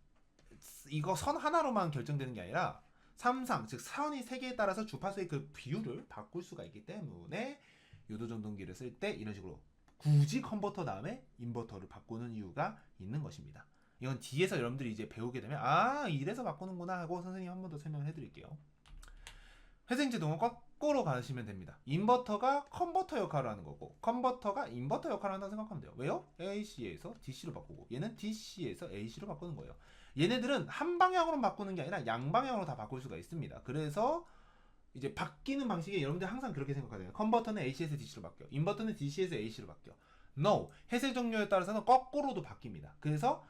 이거 선 하나로만 결정되는 게 아니라 3상, 즉 선이 3개에 따라서 주파수의 그 비율을 바꿀 수가 있기 때문에 유도전동기를 쓸 때 이런 식으로 굳이 컨버터 다음에 인버터를 바꾸는 이유가 있는 것입니다. 이건 뒤에서 여러분들이 이제 배우게 되면 이래서 바꾸는구나 하고 선생님이 한 번 더 설명을 해드릴게요. 회생제동은 거꾸로 가시면 됩니다. 인버터가 컨버터 역할을 하는 거고 컨버터가 인버터 역할을 한다고 생각하면 돼요. 왜요? AC에서 DC로 바꾸고 얘는 DC에서 AC로 바꾸는 거예요. 얘네들은 한 방향으로 바꾸는 게 아니라 양방향으로 다 바꿀 수가 있습니다. 그래서 이제 바뀌는 방식이 여러분들 항상 그렇게 생각하세요. 컨버터는 AC에서 DC로 바뀌어. 인버터는 DC에서 AC로 바뀌어. No. 회색 종류에 따라서는 거꾸로도 바뀝니다. 그래서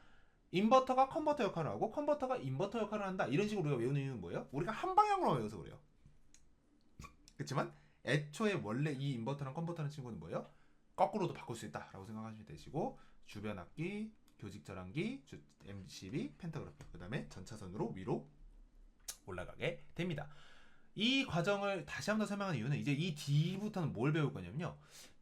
인버터가 컨버터 역할을 하고 컨버터가 인버터 역할을 한다. 이런 식으로 우리가 외우는 이유는 뭐예요? 우리가 한 방향으로 외워서 그래요. 그렇지만 애초에 원래 이 인버터랑 컨버터라는 친구는 뭐예요? 거꾸로도 바꿀 수 있다라고 생각하시면 되시고, 주변압기, 교직 전환기, MCB, 펜타그래프, 그 다음에 전차선으로 위로 올라가게 됩니다. 이 과정을 다시 한번 더 설명하는 이유는 이제 이 뒤부터는 뭘 배울 거냐면요.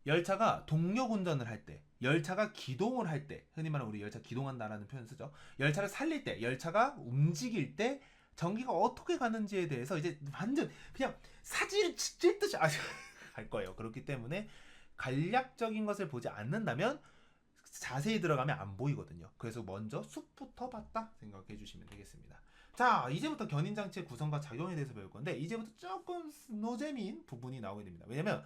열차가 동력 운전을 할 때, 열차가 기동을 할 때, 흔히 말하는 우리 열차 기동한다라는 표현 쓰죠. 열차를 살릴 때, 열차가 움직일 때 전기가 어떻게 가는지에 대해서 이제 완전 그냥 사지를 찢듯이 할 거예요. 그렇기 때문에 간략적인 것을 보지 않는다면 자세히 들어가면 안 보이거든요. 그래서 먼저 숲부터 봤다 생각해 주시면 되겠습니다. 자, 이제부터 견인장치의 구성과 작용에 대해서 배울 건데 이제부터 조금 노잼인 부분이 나오게 됩니다. 왜냐면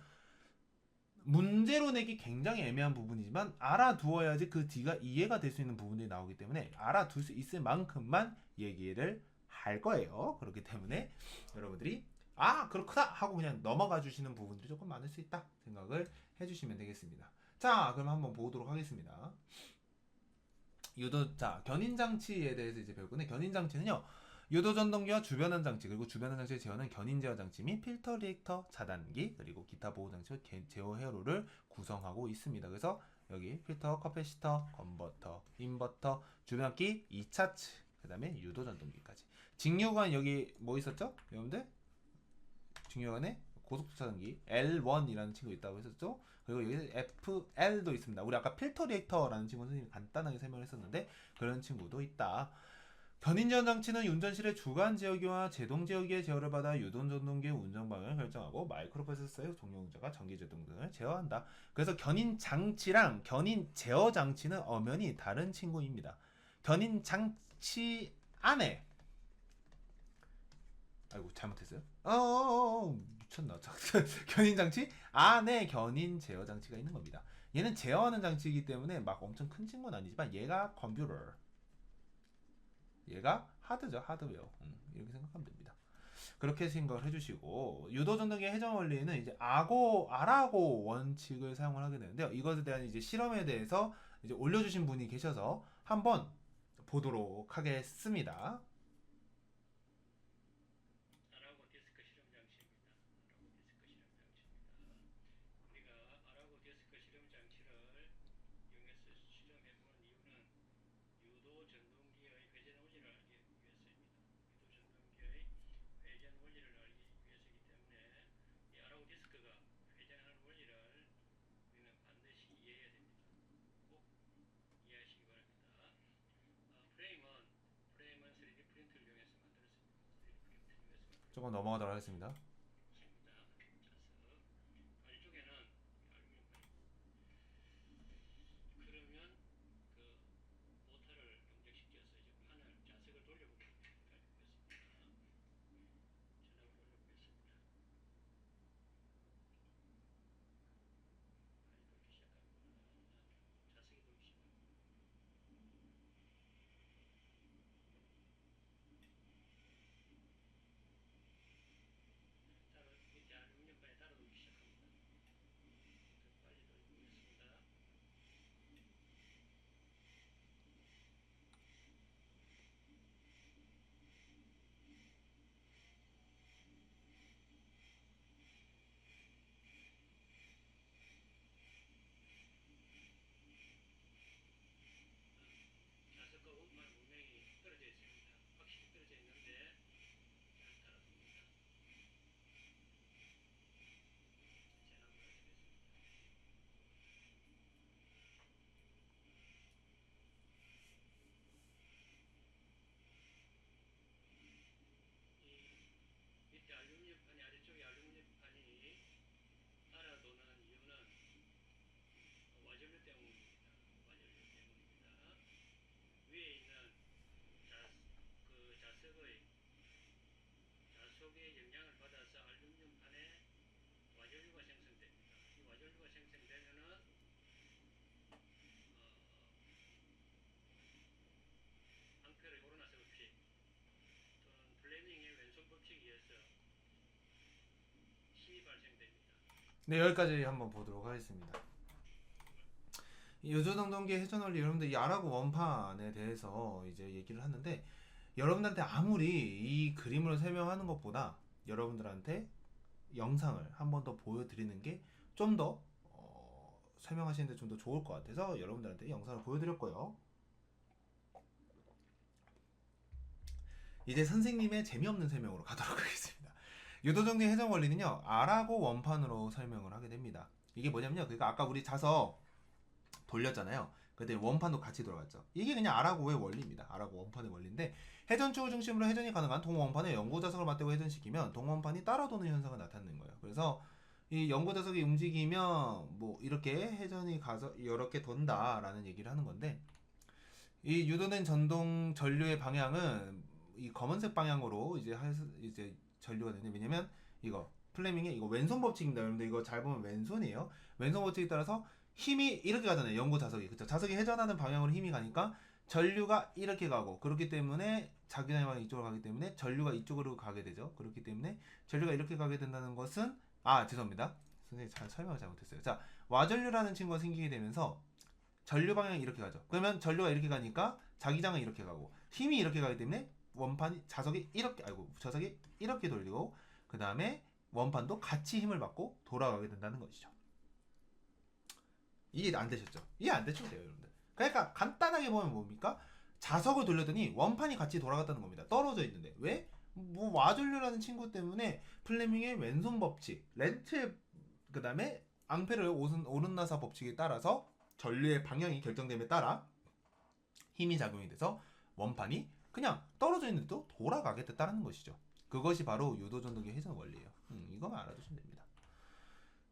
문제로 내기 굉장히 애매한 부분이지만 알아두어야지 그 뒤가 이해가 될 수 있는 부분들이 나오기 때문에 알아둘 수 있을 만큼만 얘기를 할 거예요. 그렇기 때문에 여러분들이 그렇구나 하고 그냥 넘어가 주시는 부분들이 조금 많을 수 있다 생각을 해주시면 되겠습니다. 자, 그럼 한번 보도록 하겠습니다. 자, 견인장치에 대해서 이제 배울 건데 견인장치는요, 유도전동기와 주변환 장치, 그리고 주변환 장치의 제어는 견인 제어 장치 및 필터 리액터 차단기, 그리고 기타 보호 장치와 제어 회로를 구성하고 있습니다. 그래서 여기 필터, 커패시터, 컨버터, 인버터, 주변기, 2차치, 그 다음에 유도전동기까지. 직류관 여기 뭐 있었죠? 여러분들? 직류관에 고속도 차단기 L1이라는 친구 있다고 했었죠? 그리고 여기 FL도 있습니다. 우리 아까 필터 리액터라는 친구 선생님이 간단하게 설명을 했었는데 그런 친구도 있다. 견인제어 장치는 운전실의 주간 제어기와 제동 제어기의 제어를 받아 유동전동기의 운전 방향을 결정하고 마이크로 프로세서의 동력 운전과 전기 제동 등을 제어한다. 그래서 견인 장치랑 견인 제어 장치는 엄연히 다른 친구입니다. 견인 장치 안에 아이고 잘못했어요. 미쳤나? 견인 장치 안에 견인 제어 장치가 있는 겁니다. 얘는 제어하는 장치이기 때문에 막 엄청 큰 친구는 아니지만 얘가 컴퓨터, 얘가 하드죠, 하드웨어. 이렇게 생각하면 됩니다. 그렇게 생각을 해주시고 유도전동기의 회전 원리는 이제 아라고 원칙을 사용을 하게 되는데요. 이것에 대한 이제 실험에 대해서 이제 올려주신 분이 계셔서 한번 보도록 하겠습니다. 조금 넘어가도록 하겠습니다. 네, 여기까지 한번 보도록 하겠습니다. 유도전동기 회전 원리 여러분들 이 아라고 원판에 대해서 이제 얘기를 하는데 여러분들한테 아무리 이 그림으로 설명하는 것보다 여러분들한테 영상을 한 번 더 보여드리는 게 좀 더 설명하시는데 좀 더 좋을 것 같아서 여러분들한테 영상을 보여드렸고요. 이제 선생님의 재미없는 설명으로 가도록 하겠습니다. 유도전기 회전 원리는요 아라고 원판으로 설명을 하게 됩니다. 이게 뭐냐면요, 그러니까 아까 우리 자석 돌렸잖아요. 그때 원판도 같이 돌아갔죠. 이게 그냥 아라고의 원리입니다. 아라고 원판의 원리인데 회전축을 중심으로 회전이 가능한 동원판에 연고 자석을 맞대고 회전시키면 동원판이 따라 도는 현상을 나타내는 거예요. 그래서 이 연고 자석이 움직이면 뭐 이렇게 회전이 가서 이렇게 돈다라는 얘기를 하는 건데, 이 유도된 전동 전류의 방향은 이 검은색 방향으로 이제 전류가 되는. 왜냐면 이거 플레밍의 이거 왼손 법칙입니다. 여러분들 이거 잘 보면 왼손이에요. 왼손 법칙에 따라서 힘이 이렇게 가잖아요. 연고 자석이. 그쵸? 자석이 회전하는 방향으로 힘이 가니까 전류가 이렇게 가고, 그렇기 때문에 자기장의 방향이 이쪽으로 가기 때문에 전류가 이쪽으로 가게 되죠. 그렇기 때문에 전류가 이렇게 가게 된다는 것은, 죄송합니다. 선생님 잘 설명을 잘못했어요. 자, 와전류라는 친구가 생기게 되면서 전류 방향이 이렇게 가죠. 그러면 전류가 이렇게 가니까 자기장은 이렇게 가고 힘이 이렇게 가기 때문에 자석이 이렇게 돌리고, 그 다음에 원판도 같이 힘을 받고 돌아가게 된다는 것이죠. 이해 안 되셨죠? 이해 안 되시면 돼요, 여러분들. 그러니까 간단하게 보면 뭡니까? 자석을 돌렸더니 원판이 같이 돌아갔다는 겁니다. 떨어져 있는데. 왜? 뭐 와전류라는 친구 때문에 플레밍의 왼손 법칙, 렌트, 그 다음에 앙페르의 오른나사 법칙에 따라서 전류의 방향이 결정됨에 따라 힘이 작용이 돼서 원판이 그냥 떨어져 있는데도 돌아가게 됐다는 것이죠. 그것이 바로 유도전동기의 회전 원리예요. 이거만 알아두시면 됩니다.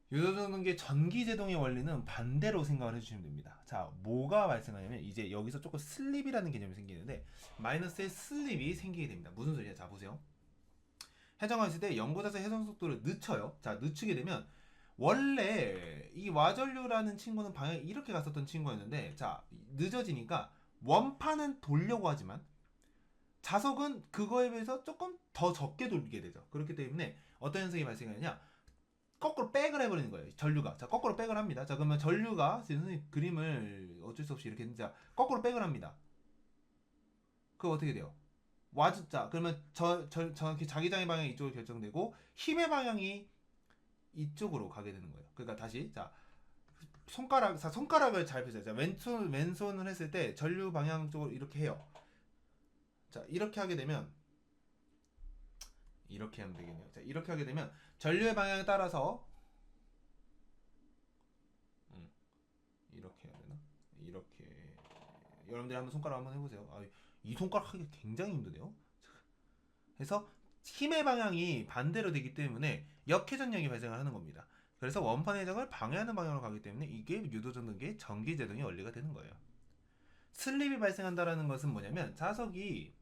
유도전동기의 전기제동의 원리는 반대로 생각을 해주시면 됩니다. 자, 뭐가 발생하냐면 이제 여기서 조금 슬립이라는 개념이 생기는데, 마이너스의 슬립이 생기게 됩니다. 무슨 소리냐? 자, 보세요. 회전했을 때 연고자세 회전 속도를 늦춰요. 자, 늦추게 되면 원래 이 와전류라는 친구는 방향이 이렇게 갔었던 친구였는데, 자, 늦어지니까 원판은 돌려고 하지만 자석은 그거에 비해서 조금 더 적게 돌리게 되죠. 그렇기 때문에 어떤 현상이 발생하느냐, 거꾸로 백을 해버리는 거예요. 전류가. 자, 거꾸로 백을 합니다. 자, 그러면 전류가 선생님 그림을 어쩔 수 없이 이렇게 했는데, 거꾸로 백을 합니다. 그거 어떻게 돼요? 자, 그러면 정확히 자기장의 방향이 이쪽으로 결정되고 힘의 방향이 이쪽으로 가게 되는 거예요. 그러니까 다시, 자, 손가락을 잘 펴세요. 자, 왼손을 했을 때 전류 방향 쪽으로 이렇게 해요. 자, 이렇게 하게 되면 이렇게 하면 되겠네요. 자, 이렇게 하게 되면 전류의 방향에 따라서 이렇게 해야 되나? 이렇게. 여러분들이 한번 손가락 한번 해보세요. 이 손가락 하기 굉장히 힘드네요. 그래서 힘의 방향이 반대로 되기 때문에 역회전력이 발생을 하는 겁니다. 그래서 원판 회전을 방해하는 방향으로 가기 때문에 이게 유도전동기의 전기제동의 원리가 되는 거예요. 슬립이 발생한다라는 것은 뭐냐면 자석이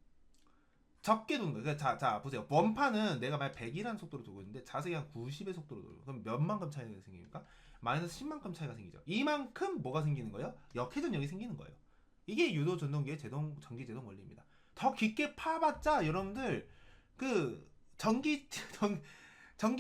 적게 도는 거예요. 자, 보세요. 원판은 내가 만약 100이라는 속도로 돌고 있는데 자석이 한 90의 속도로 돌고, 그럼 몇만큼 차이가 생깁니까? 마이너스 10만큼 차이가 생기죠. 이만큼 뭐가 생기는 거예요? 역회전력이 생기는 거예요. 이게 유도전동기의 전기제동 원리입니다. 더 깊게 파봤자 여러분들 그 전기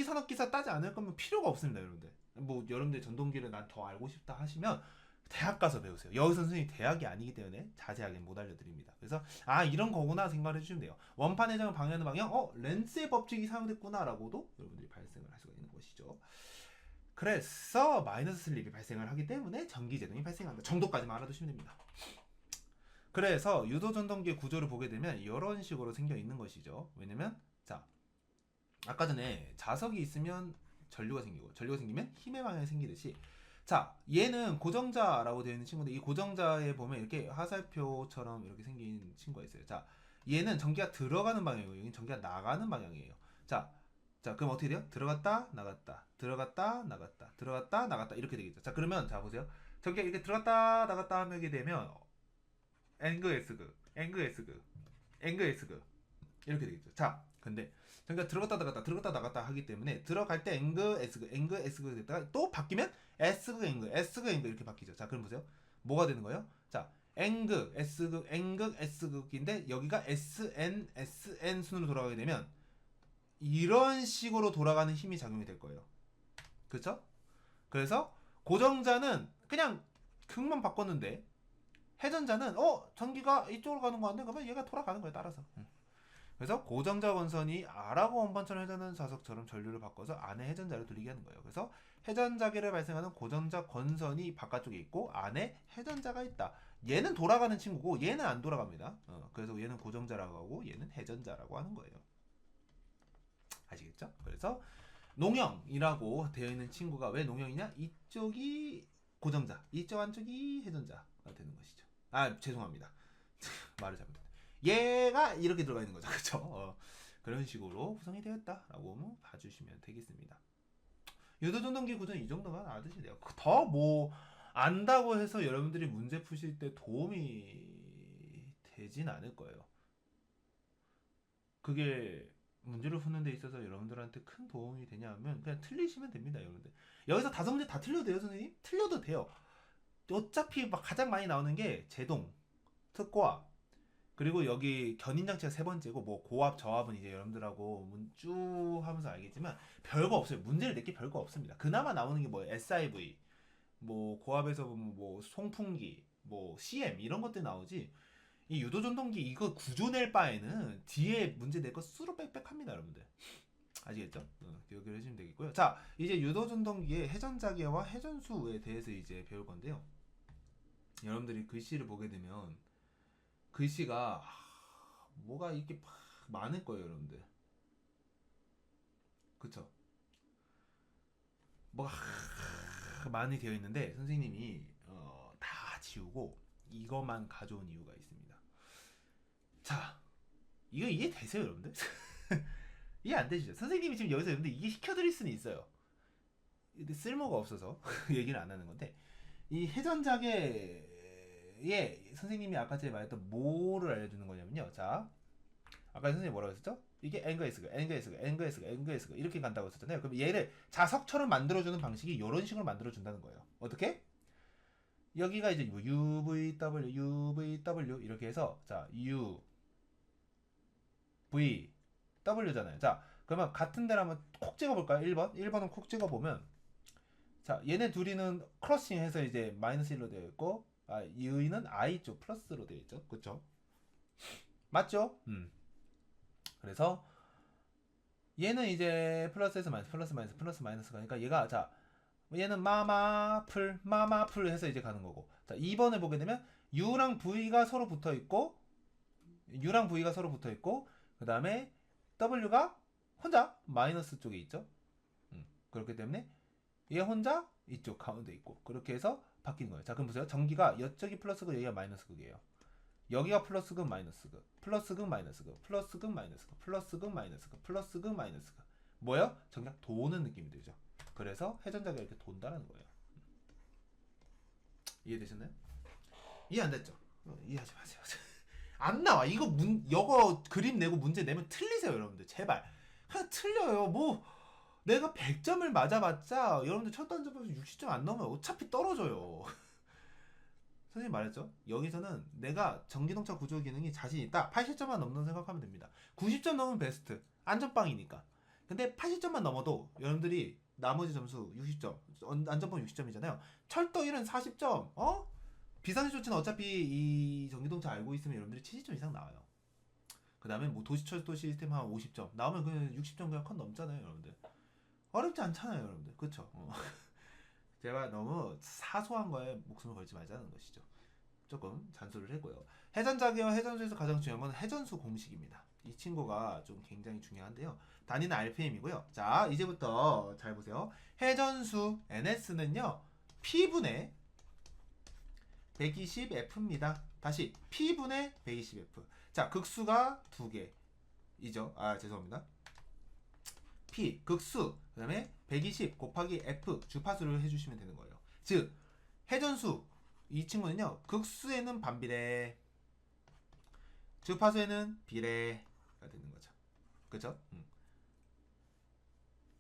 산업기사 따지 않을 거면 필요가 없습니다, 여러분들. 뭐 여러분들 전동기를 난 더 알고 싶다 하시면 대학 가서 배우세요. 여기서 선생님이 대학이 아니기 때문에 자세하게 못 알려드립니다. 그래서 이런 거구나 생각을 해주시면 돼요. 원판 회전을 방해하는 방향, 렌스의 법칙이 사용됐구나라고도 여러분들이 발생을 할 수가 있는 것이죠. 그래서 마이너스 슬립이 발생을 하기 때문에 전기제동이 발생한다 정도까지만 알아두시면 됩니다. 그래서 유도전동기의 구조를 보게 되면 이런 식으로 생겨 있는 것이죠. 왜냐면 자, 아까 전에 자석이 있으면 전류가 생기고, 전류가 생기면 힘의 방향이 생기듯이, 자, 얘는 고정자라고 되어 있는 친구인데, 이 고정자에 보면 이렇게 화살표처럼 이렇게 생긴 친구가 있어요. 자, 얘는 전기가 들어가는 방향이고 여기는 전기가 나가는 방향이에요. 자, 그럼 어떻게 돼요? 들어갔다 나갔다, 들어갔다 나갔다, 들어갔다 나갔다 이렇게 되겠죠. 자, 그러면 자 보세요. 전기가 이렇게 들어갔다 나갔다 하게 되면 앵그 S극, 앵그 S극, 앵그 S극 이렇게 되겠죠. 자, 근데 전기가 들어갔다 나갔다 들어갔다 나갔다 하기 때문에 들어갈 때 앵그 S극 됐다가 또 바뀌면 S극 S극 이렇게 바뀌죠. 자, 그럼 보세요. 뭐가 되는 거예요? 자, 앵극 S극인데 여기가 SN 순으로 돌아가게 되면 이런 식으로 돌아가는 힘이 작용이 될 거예요. 그렇죠? 그래서 고정자는 그냥 극만 바꿨는데, 회전자는 전기가 이쪽으로 가는 거 같네. 그러면 얘가 돌아가는 거예요, 따라서. 그래서 고정자 원선이 R하고 원판처럼 회전하는 자석처럼 전류를 바꿔서 안에 회전자를 돌리게 하는 거예요. 그래서 회전자계를 발생하는 고정자 권선이 바깥쪽에 있고 안에 회전자가 있다. 얘는 돌아가는 친구고 얘는 안 돌아갑니다. 그래서 얘는 고정자라고 하고 얘는 회전자라고 하는 거예요. 아시겠죠? 그래서 농형이라고 되어 있는 친구가 왜 농형이냐? 이쪽이 고정자, 이쪽 안쪽이 회전자가 되는 것이죠. 죄송합니다. 말을 잘못했다. 얘가 이렇게 들어가 있는 거죠. 그렇죠? 그런 식으로 구성이 되었다라고 봐주시면 되겠습니다. 유도전동기 구조는 이 정도만 알아두시면 돼요. 더 뭐 안다고 해서 여러분들이 문제 푸실 때 도움이 되진 않을 거예요. 그게 문제를 푸는 데 있어서 여러분들한테 큰 도움이 되냐 하면 그냥 틀리시면 됩니다, 여러분들. 여기서 5문제 다 틀려도 돼요, 선생님? 틀려도 돼요. 어차피 막 가장 많이 나오는 게 제동, 특고압, 그리고 여기 견인장치가 3번째고 뭐 고압, 저압은 이제 여러분들하고 쭉 하면서 알겠지만 별거 없어요. 문제를 낼 게 별거 없습니다. 그나마 나오는 게 뭐 SIV, 뭐 고압에서 보면 뭐 송풍기, 뭐 CM 이런 것들 나오지. 이 유도전동기 이거 구조 낼 바에는 뒤에 문제 낼 거 수로 빽빽합니다, 여러분들. 아시겠죠? 기억을 해주시면 되겠고요. 자, 이제 유도전동기의 회전자계와 회전수에 대해서 이제 배울 건데요. 여러분들이 글씨를 보게 되면 글씨가 뭐가 이렇게 많을 거예요, 여러분들. 그쵸? 뭐가 많이 되어 있는데 선생님이 다 지우고 이것만 가져온 이유가 있습니다. 자, 이거 이해되세요, 여러분들? 이해 안 되시죠? 선생님이 지금 여기서 여러분들 이해 시켜드릴 수는 있어요. 근데 쓸모가 없어서 얘기를 안 하는 건데, 이 회전자계에 선생님이 아까 제가 말했던 뭐를 알려주는 거냐면요. 자, 아까 선생님이 뭐라고 했었죠? 이게 N거에스가 이렇게 간다고 했었잖아요. 그럼 얘를 자석처럼 만들어주는 방식이 이런 식으로 만들어준다는 거예요. 어떻게? 여기가 이제 뭐 UVW 이렇게 해서 자 U V W잖아요. 자, 그러면 같은 데를 한번 콕 찍어볼까요? 1번은 콕 찍어보면 자, 얘네 둘이는 크로싱 해서 이제 마이너스 1로 되어 있고 U는 I 쪽 플러스로 되어 있죠. 그쵸? 맞죠? 그래서 얘는 이제 플러스에서 마이너스 플러스 마이너스 가니까 얘가 자 얘는 마마풀 해서 이제 가는 거고. 자, 2번을 보게 되면 U랑 V가 서로 붙어 있고 그 다음에 W가 혼자 마이너스 쪽에 있죠. 그렇기 때문에 얘 혼자 이쪽 가운데 있고 그렇게 해서 바뀌는 거예요. 자, 그럼 보세요. 전기가 이쪽이 플러스고 여기가 마이너스극이에요. 여기가 플러스극 마이너스극, 플러스극 마이너스극, 플러스극 마이너스극, 플러스극 마이너스극, 플러스극 마이너스극. 뭐예요? 전기가 도는 느낌이 들죠. 그래서 회전자가 이렇게 돈다라는 거예요. 이해되셨나요? 이해 안 됐죠? 이해하지 마세요. 안 나와. 이거 그림 내고 문제 내면 틀리세요, 여러분들. 제발. 그냥 틀려요. 뭐 내가 100점을 맞아봤자 여러분들 첫 단접에서 60점 안 넘으면 어차피 떨어져요. 선생님 말했죠? 여기서는 내가 전기동차 구조 기능이 자신 있다. 80점만 넘는 생각하면 됩니다. 90점 넘으면 베스트. 안전빵이니까. 근데 80점만 넘어도 여러분들이 나머지 점수 60점, 안전빵 60점이잖아요. 철도 1은 40점. 비상시 조치는 어차피 이 전기동차 알고 있으면 여러분들이 70점 이상 나와요. 그 다음에 뭐 도시철도 시스템 한 50점 나오면 그냥 60점 그냥 컷 넘잖아요, 여러분들. 어렵지 않잖아요, 여러분들. 그쵸? 제가 너무 사소한 거에 목숨을 걸지 말자는 것이죠. 조금 잔소리를 했고요. 회전자계와 회전수에서 가장 중요한 건 회전수 공식입니다. 이 친구가 좀 굉장히 중요한데요. 단위는 RPM이고요. 자, 이제부터 잘 보세요. 회전수 NS는요. P분의 120F입니다. 다시 P분의 120F. 자, 극수가 2개이죠. 죄송합니다. P 극수 그 다음에 120 곱하기 F 주파수를 해주시면 되는 거예요. 즉 회전수 이 친구는요 극수에는 반비례 주파수에는 비례가 되는 거죠. 그쵸?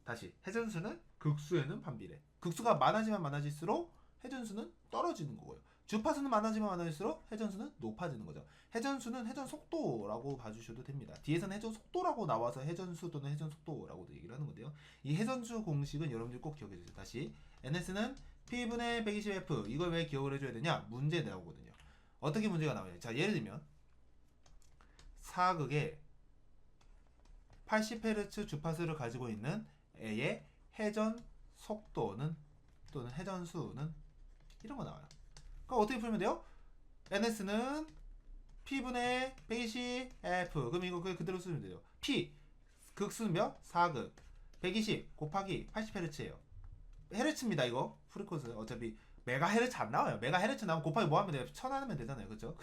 다시 회전수는 극수에는 반비례. 극수가 많아지면 많아질수록 회전수는 떨어지는 거고요. 주파수는 많아지면 많아질수록 회전수는 높아지는 거죠. 회전수는 회전 속도라고 봐주셔도 됩니다. 뒤에서는 회전 속도라고 나와서 회전수 또는 회전 속도라고도 얘기를 하는 건데요. 이 회전수 공식은 여러분들 꼭 기억해 주세요. 다시 NS는 P분의 120F. 이걸 왜 기억을 해줘야 되냐? 문제 나오거든요. 어떻게 문제가 나와요? 자, 예를 들면 사극에 80Hz 주파수를 가지고 있는 A의 회전 속도는 또는 회전수는 이런 거 나와요. 그럼 어떻게 풀면 돼요? NS는 P분의 120F. 그럼 이거 그대로 쓰면 돼요. P 극수는 몇? 4극 120 곱하기 80Hz예요. 헤르츠입니다. 이거 프리코스 어차피 메가헤르츠 안 나와요. 메가헤르츠 나오면 곱하기 뭐 하면 돼요? 1000 하면 되잖아요. 그쵸?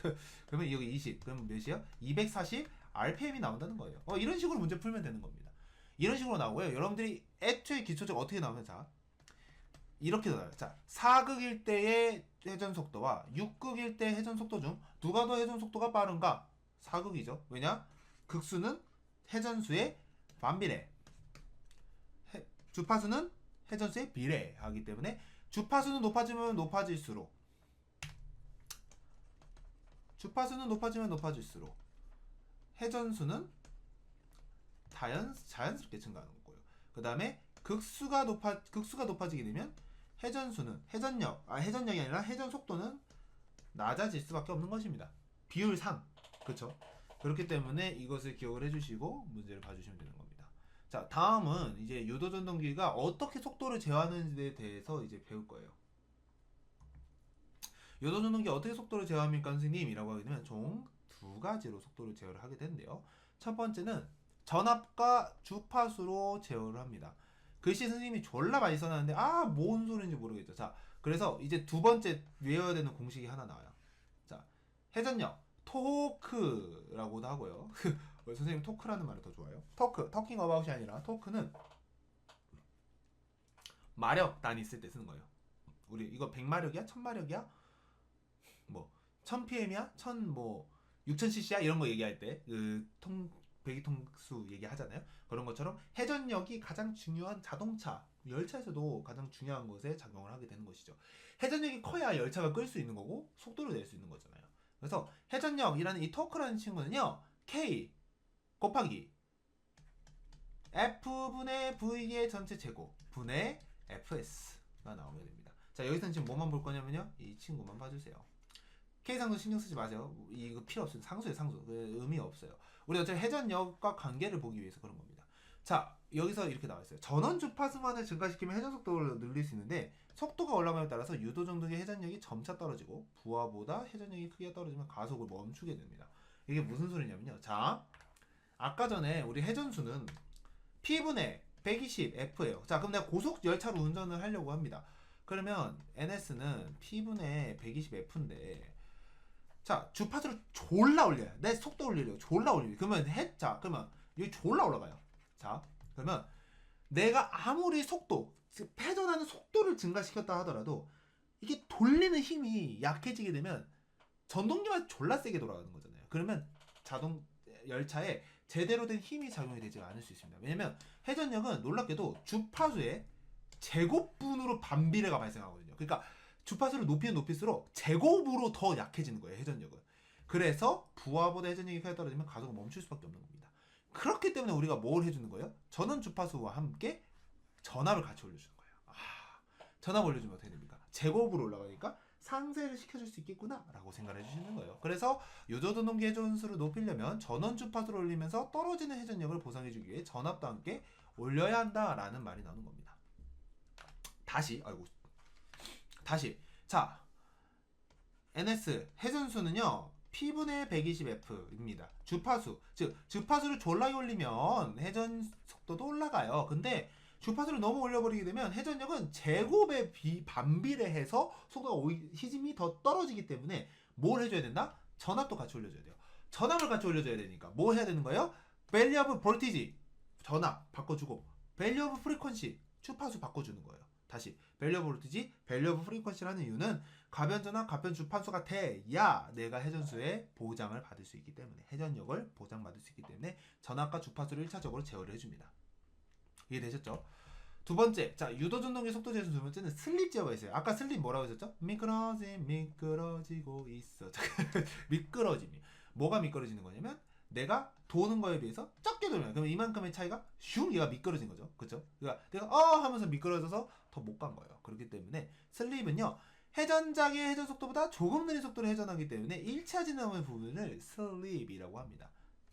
그러면 여기 20 그러면 몇이요? 240 RPM이 나온다는 거예요. 이런 식으로 문제 풀면 되는 겁니다. 이런 식으로 나오고요. 여러분들이 애초에 기초적 어떻게 나오면 자 이렇게 나와요. 자, 4극일 때의 회전 속도와 6극일 때 회전 속도 중 누가 더 회전 속도가 빠른가? 4극이죠. 왜냐? 극수는 회전수에 반비례, 주파수는 회전수에 비례하기 때문에 주파수는 높아지면 높아질수록 회전수는 자연스럽게 증가하는 거고요. 그 다음에 극수가 높아지게 되면 회전력이 아니라 회전 속도는 낮아질 수밖에 없는 것입니다. 비율상. 그렇죠? 그렇기 때문에 이것을 기억을 해주시고 문제를 봐주시면 되는 겁니다. 자, 다음은 이제 유도전동기가 어떻게 속도를 제어하는지에 대해서 이제 배울 거예요. 유도전동기 어떻게 속도를 제어합니까, 선생님? 이라고 하게 되면 총 두 가지로 속도를 제어를 하게 되는데요. 첫 번째는 전압과 주파수로 제어를 합니다. 글씨 선생님이 졸라 많이 써놨는데 뭔 소리인지 모르겠죠. 자, 그래서 이제 두 번째 외워야 되는 공식이 하나 나와요. 자, 회전력 토크라고도 하고요. 선생님 토크라는 말을 더 좋아해요. 터킹 어바웃이 아니라 토크는 마력 단위 쓸 때 쓰는 거예요. 우리 이거 100마력이야? 1000마력이야? 뭐 1000pm이야? 6000cc야? 이런 거 얘기할 때 배기통수 얘기하잖아요. 그런 것처럼 회전력이 가장 중요한 자동차, 열차에서도 가장 중요한 것에 작용을 하게 되는 것이죠. 회전력이 커야 열차가 끌 수 있는 거고 속도를 낼 수 있는 거잖아요. 그래서 회전력이라는 이 토크라는 친구는요, K 곱하기 F분의 V의 전체 제곱 분의 FS가 나오게 됩니다. 자, 여기서는 지금 뭐만 볼 거냐면요, 이 친구만 봐주세요. K상수 신경 쓰지 마세요. 이거 필요 없어요. 상수예요, 상수. 의미 없어요. 우리 어차피 회전력과 관계를 보기 위해서 그런 겁니다. 자, 여기서 이렇게 나와 있어요. 전원 주파수만을 증가시키면 회전 속도를 늘릴 수 있는데 속도가 올라감에 따라서 유도전동의 회전력이 점차 떨어지고 부하보다 회전력이 크게 떨어지면 가속을 멈추게 됩니다. 이게 무슨 소리냐면요. 자, 아까 전에 우리 회전수는 P분의 120F예요. 자, 그럼 내가 고속 열차로 운전을 하려고 합니다. 그러면 NS는 P분의 120F인데 자, 주파수를 졸라 올려요. 내 속도 올리려고 졸라 올리려. 그러면 그러면 여기 졸라 올라가요. 자, 그러면 내가 아무리 회전하는 속도를 증가시켰다 하더라도 이게 돌리는 힘이 약해지게 되면 전동기만 졸라 세게 돌아가는 거잖아요. 그러면 열차에 제대로 된 힘이 작용이 되지 않을 수 있습니다. 왜냐면 회전력은 놀랍게도 주파수의 제곱분으로 반비례가 발생하거든요. 그러니까 주파수를 높이면 높일수록 제곱으로 더 약해지는 거예요, 회전력은. 그래서 부하보다 회전력이 크게 떨어지면 가속을 멈출 수밖에 없는 겁니다. 그렇기 때문에 우리가 뭘 해주는 거예요? 전원 주파수와 함께 전압을 같이 올려주는 거예요. 전압 올려주면 어떻게 됩니까? 제곱으로 올라가니까 상쇄를 시켜줄 수 있겠구나 라고 생각을 해주시는 거예요. 그래서 유도전동기 회전수를 높이려면 전원 주파수를 올리면서 떨어지는 회전력을 보상해주기 위해 전압도 함께 올려야 한다라는 말이 나오는 겁니다. 다시 자, NS 회전수는요 P분의 120F입니다. 주파수를 졸라 올리면 회전 속도도 올라가요. 근데 주파수를 너무 올려버리게 되면 회전력은 제곱에 반비례해서 속도가 힘이 더 떨어지기 때문에 뭘 해줘야 된다? 전압도 같이 올려줘야 돼요. 전압을 같이 올려줘야 되니까 뭐 해야 되는 거예요? value of voltage 전압 바꿔주고 value of frequency 주파수 바꿔주는 거예요. 다시 value of voltage, value of frequency라는 이유는 가변 전압, 가변 주파수가 돼야 내가 회전수의 보장을 받을 수 있기 때문에 회전력을 보장받을 수 있기 때문에 전압과 주파수를 1차적으로 제어를 해줍니다. 이해되셨죠? 두 번째, 자, 유도전동기 속도 제어수 두 번째는 슬립 제어가 있어요. 아까 슬립 뭐라고 했었죠? 미끄러지고 있어. 미끄러짐이. 뭐가 미끄러지는 거냐면 내가 도는 거에 비해서 적게 돌면 그러면 이만큼의 차이가 슝 얘가 미끄러진 거죠. 그렇죠? 그러니까 내가 하면서 미끄러져서 더 못 간 거예요. 그렇기 때문에 슬립은요. 회전작의 회전 속도보다 조금 느린 속도로 회전하기 때문에 1차 지나오는 부분을 슬립이라고 합니다.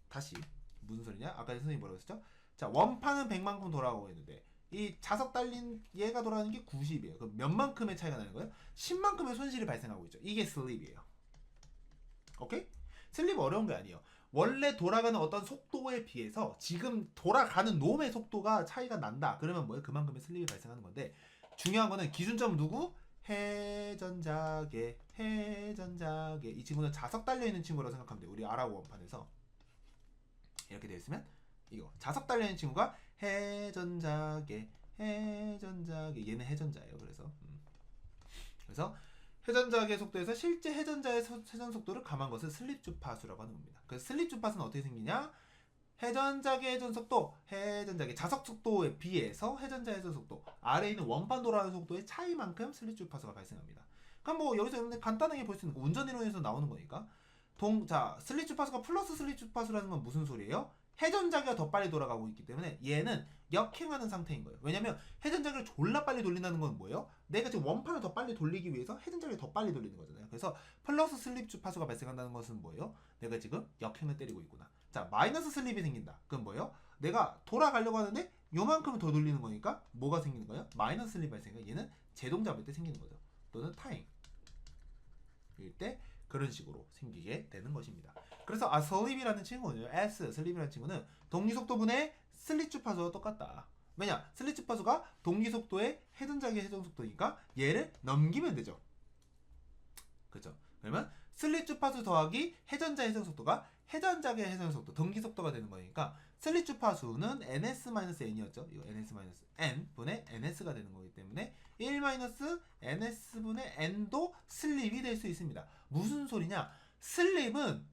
다시 무슨 소리냐? 아까 선생님이 뭐라고 했었죠? 자, 원판은 100만큼 돌아가고 있는데 이 자석 달린 얘가 돌아가는 게 90이에요. 그럼 몇 만큼의 차이가 나는 거예요? 10만큼의 손실이 발생하고 있죠. 이게 슬립이에요. 오케이? 슬립 어려운 게 아니에요. 원래 돌아가는 어떤 속도에 비해서 지금 돌아가는 놈의 속도가 차이가 난다. 그러면 뭐예요? 그만큼의 슬립이 발생하는 건데 중요한 거는 기준점은 누구? 회전작의 이 친구는 자석 달려있는 친구라고 생각하면 돼요. 우리 아라고 원판에서 이렇게 되어 있으면 이거 자석 달려있는 친구가 회전작의 회전자계 얘는 회전자예요. 그래서 회전자계 속도에서 실제 회전자의 회전 속도를 감한 것을 슬립 주파수라고 하는 겁니다. 그래서 슬립 주파수는 어떻게 생기냐? 회전자계 회전 속도, 회전자계 자석 속도에 비해서 회전자 회전 속도 아래에 있는 원판 돌아가는 속도의 차이만큼 슬립 주파수가 발생합니다. 그럼 뭐 여기서 여러분들 간단하게 볼 수 있는 거, 운전 이론에서 나오는 거니까 자 슬립 주파수가 플러스 슬립 주파수라는 건 무슨 소리예요? 회전자계가 더 빨리 돌아가고 있기 때문에 얘는 역행하는 상태인 거예요. 왜냐면 회전자계를 졸라 빨리 돌린다는 건 뭐예요? 내가 지금 원판을 더 빨리 돌리기 위해서 회전자계를 더 빨리 돌리는 거잖아요. 그래서 플러스 슬립 주파수가 발생한다는 것은 뭐예요? 내가 지금 역행을 때리고 있구나. 자, 마이너스 슬립이 생긴다. 그건 뭐예요? 내가 돌아가려고 하는데 요만큼을 더 돌리는 거니까 뭐가 생기는 거예요? 마이너스 슬립 발생이 얘는 제동 잡을 때 생기는 거죠. 또는 타임 일 때 그런 식으로 생기게 되는 것입니다. 그래서 슬립이라는 친구는 슬립이라는 친구는 동기속도분의 슬립 주파수와 똑같다. 왜냐? 슬립 주파수가 동기속도의 회전자계 회전 속도니까 얘를 넘기면 되죠. 그렇죠? 그러면 슬립 주파수 더하기 회전자 회전 속도가 회전자계 회전 속도, 동기 속도가 되는 거니까 슬립 주파수는 ns-n이었죠. 이거 ns-n 분의 ns가 되는 거기 때문에 1-ns 분의 n도 슬립이 될 수 있습니다. 무슨 소리냐? 슬립은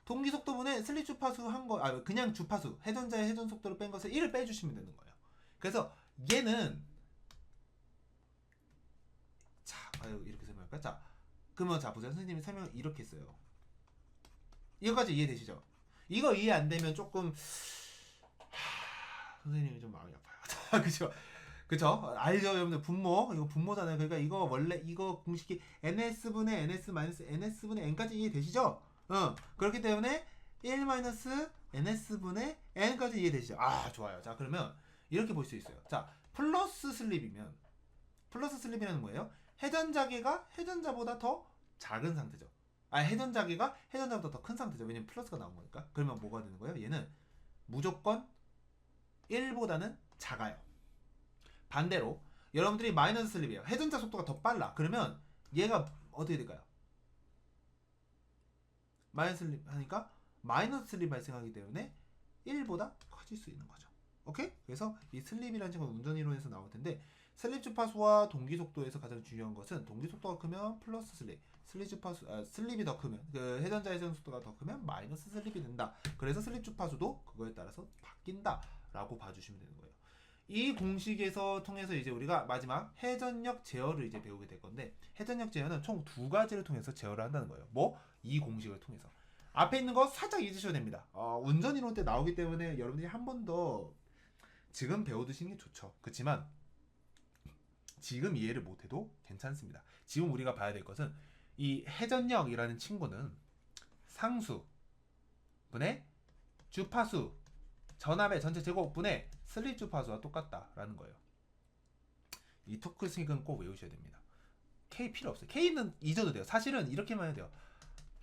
동기 속도분의 슬립 주파수 한 거, 그냥 주파수, 회전자의 회전 속도를 뺀 것을 1을 빼주시면 되는 거예요. 그래서 얘는 이렇게 설명할까? 자, 그러면 자 보세요. 선생님이 설명을 이렇게 했어요. 이거까지 이해되시죠? 이거 이해 안 되면 조금 선생님이 좀 마음이 아파요. 그죠? 그쵸? 알죠? 여러분들 분모 이거 분모잖아요. 그러니까 이거 원래 이거 공식이 ns분의 ns분의 n까지 이해되시죠? 그렇기 때문에 1-ns분의 n까지 이해되시죠? 좋아요. 자 그러면 이렇게 볼 수 있어요. 자 플러스 슬립이면 플러스 슬립이라는 거예요. 회전자계가 회전자보다 더 작은 상태죠. 회전자계가 회전자보다 더 큰 상태죠. 왜냐면 플러스가 나온 거니까. 그러면 뭐가 되는 거예요? 얘는 무조건 1보다는 작아요. 반대로 여러분들이 마이너스 슬립이에요. 회전자 속도가 더 빨라. 그러면 얘가 어떻게 될까요? 마이너스 슬립 하니까 마이너스 슬립 발생하기 때문에 1보다 커질 수 있는 거죠. 오케이? 그래서 이 슬립이라는 친구는 운전 이론에서 나올 텐데 슬립 주파수와 동기 속도에서 가장 중요한 것은 동기 속도가 크면 플러스 슬립, 슬립이 더 크면 그 회전자 회전 속도가 더 크면 마이너스 슬립이 된다. 그래서 슬립 주파수도 그거에 따라서 바뀐다라고 봐주시면 되는 거예요. 이 공식에서 통해서 이제 우리가 마지막 회전력 제어를 이제 배우게 될 건데 회전력 제어는 총 두 가지를 통해서 제어를 한다는 거예요. 이 공식을 통해서. 앞에 있는 거 살짝 잊으셔도 됩니다. 운전 이론 때 나오기 때문에 여러분들이 한 번 더 지금 배워두시는 게 좋죠. 그렇지만 지금 이해를 못해도 괜찮습니다. 지금 우리가 봐야 될 것은 이 회전력이라는 친구는 상수 분의 주파수 전압의 전체 제곱분의 슬립 주파수와 똑같다라는 거예요. 이 토크식은 꼭 외우셔야 됩니다. K 필요 없어요. K는 잊어도 돼요. 사실은 이렇게만 해도 돼요.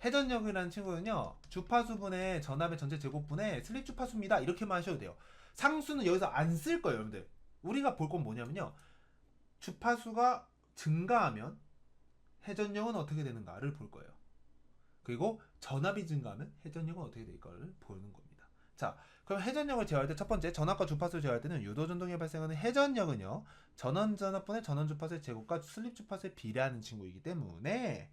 회전력이라는 친구는요 주파수분의 전압의 전체 제곱분의 슬립 주파수입니다. 이렇게만 하셔도 돼요. 상수는 여기서 안 쓸 거예요. 여러분들 우리가 볼 건 뭐냐면요 주파수가 증가하면 회전력은 어떻게 되는가를 볼 거예요. 그리고 전압이 증가하면 회전력은 어떻게 될까를 보는 겁니다. 자, 그럼 회전력을 제어할 때 첫 번째 전압과 주파수를 제어할 때는 유도전동에 발생하는 회전력은요 전원전압분의 전원주파수의 제곱과 슬립 주파수에 비례하는 친구이기 때문에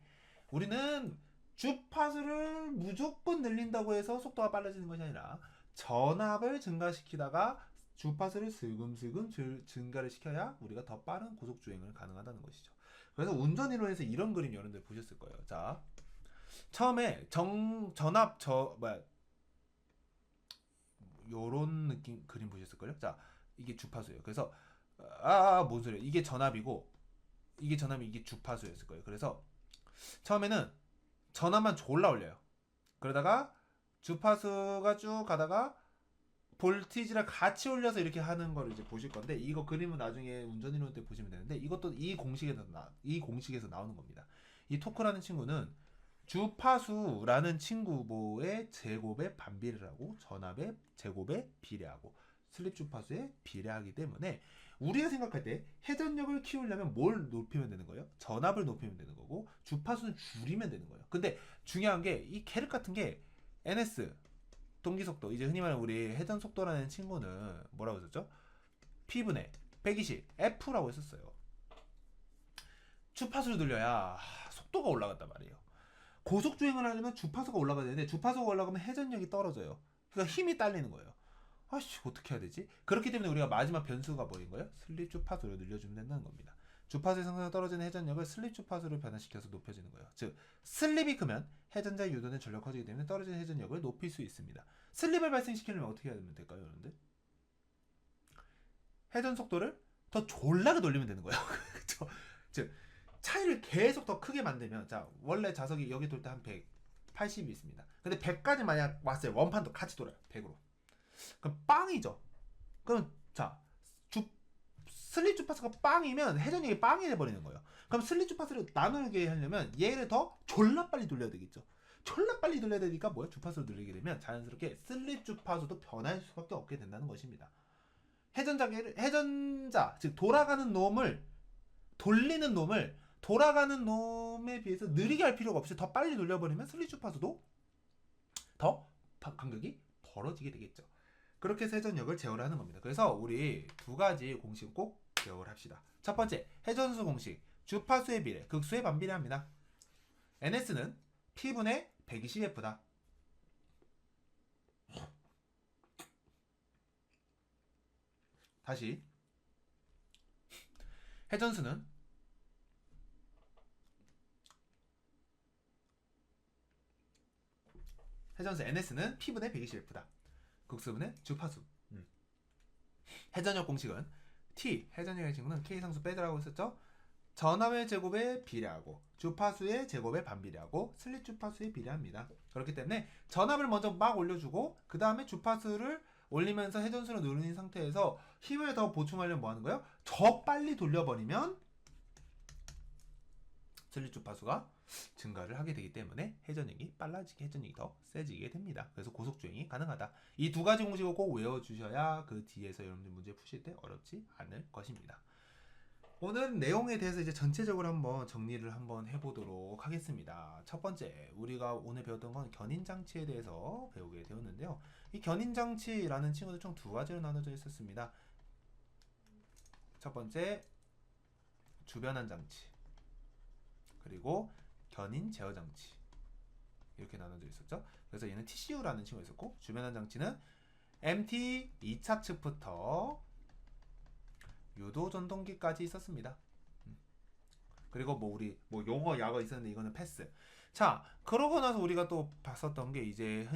우리는 주파수를 무조건 늘린다고 해서 속도가 빨라지는 것이 아니라 전압을 증가시키다가 주파수를 슬금슬금 증가를 시켜야 우리가 더 빠른 고속 주행을 가능하다는 것이죠. 그래서 운전 이론에서 이런 그림 여러분들 보셨을 거예요. 자, 처음에 전압 요런 느낌 그림 보셨을걸요? 자, 이게 주파수예요. 그래서 뭔 소리야? 이게 전압이고 이게 전압이 이게 주파수였을 거예요. 그래서 처음에는 전압만 졸라 올려요. 그러다가 주파수가 쭉 가다가 볼티지랑 같이 올려서 이렇게 하는 걸 이제 보실 건데 이거 그림은 나중에 운전 이론 때 보시면 되는데 이것도 이 공식에서 나오는 겁니다. 이 토크라는 친구는 주파수라는 친구의 제곱에 반비례를 하고 전압의 제곱에 비례하고 슬립 주파수에 비례하기 때문에 우리가 생각할 때 회전력을 키우려면 뭘 높이면 되는 거예요? 전압을 높이면 되는 거고 주파수는 줄이면 되는 거예요. 근데 중요한 게 이 캐릭 같은 게 ns 동기속도 이제 흔히 말하는 우리 회전 속도라는 친구는 뭐라고 썼죠? P분의 120 F라고 했었어요. 주파수를 늘려야 속도가 올라간단 말이에요. 고속주행을 하려면 주파수가 올라가야 되는데 주파수가 올라가면 회전력이 떨어져요. 그러니까 힘이 딸리는 거예요. 아씨 어떻게 해야 되지? 그렇기 때문에 우리가 마지막 변수가 뭐인 거예요? 슬립 주파수를 늘려주면 된다는 겁니다. 주파수의 상승 떨어지는 회전력을 슬립 주파수로 변화시켜서 높여지는 거예요. 즉 슬립이 크면 회전자의 유도는 전력 커지기 때문에 떨어지는 회전력을 높일 수 있습니다. 슬립을 발생시키려면 어떻게 해야 되면 될까요, 여러분들? 회전 속도를 더 졸라게 돌리면 되는 거예요. 그렇죠? 즉 차이를 계속 더 크게 만들면 자 원래 자석이 여기 돌 때 한 180이 있습니다. 근데 100까지 만약 왔어요. 원판도 같이 돌아요. 100으로. 그럼 빵이죠. 그럼 자 슬립 주파수가 빵이면 회전력이 빵이 돼버리는 거예요. 그럼 슬립 주파수를 나누게 하려면 얘를 더 졸라 빨리 돌려야 되겠죠. 졸라 빨리 돌려야 되니까 뭐야? 주파수를 늘리게 되면 자연스럽게 슬립 주파수도 변할 수밖에 없게 된다는 것입니다. 회전자 즉 돌아가는 놈을 돌리는 놈을 돌아가는 놈에 비해서 느리게 할 필요가 없이 더 빨리 돌려버리면 슬립 주파수도 더 간격이 벌어지게 되겠죠. 그렇게 해서 회전력을 제어를 하는 겁니다. 그래서 우리 두 가지 공식 꼭 기억을 합시다. 첫 번째, 회전수 공식. 주파수의 비례, 극수의 반비례합니다. NS는 P분의 120F다. 다시 회전수는 회전수 NS는 P분의 120F다. 극수분의 주파수. 회전력 공식은 T, 회전력의 친구는 K 상수 빼더라고 했었죠? 전압의 제곱에 비례하고 주파수의 제곱에 반비례하고 슬립 주파수에 비례합니다. 그렇기 때문에 전압을 먼저 막 올려주고 그 다음에 주파수를 올리면서 회전수를 누르는 상태에서 힘을 더 보충하려면 뭐 하는 거예요? 더 빨리 돌려버리면 슬립 주파수가 증가를 하게 되기 때문에 회전력이 빨라지게 회전력이 더 세지게 됩니다. 그래서 고속주행이 가능하다. 이 두 가지 공식을 꼭 외워주셔야 그 뒤에서 여러분들 문제 푸실 때 어렵지 않을 것입니다. 오늘 내용에 대해서 이제 전체적으로 한번 정리를 한번 해보도록 하겠습니다. 첫 번째, 우리가 오늘 배웠던 건 견인장치에 대해서 배우게 되었는데요. 이 견인장치라는 친구들 총 두 가지로 나눠져 있었습니다. 첫 번째, 주변환 장치. 그리고 견인 제어 장치 이렇게 나눠져 있었죠. 그래서 얘는 TCU라는 친구가 있었고 주변환 장치는 MT 2차 측부터 유도 전동기까지 있었습니다. 그리고 뭐 우리 뭐 용어 약어 있었는데 이거는 패스. 자 그러고 나서 우리가 또 봤었던 게 이제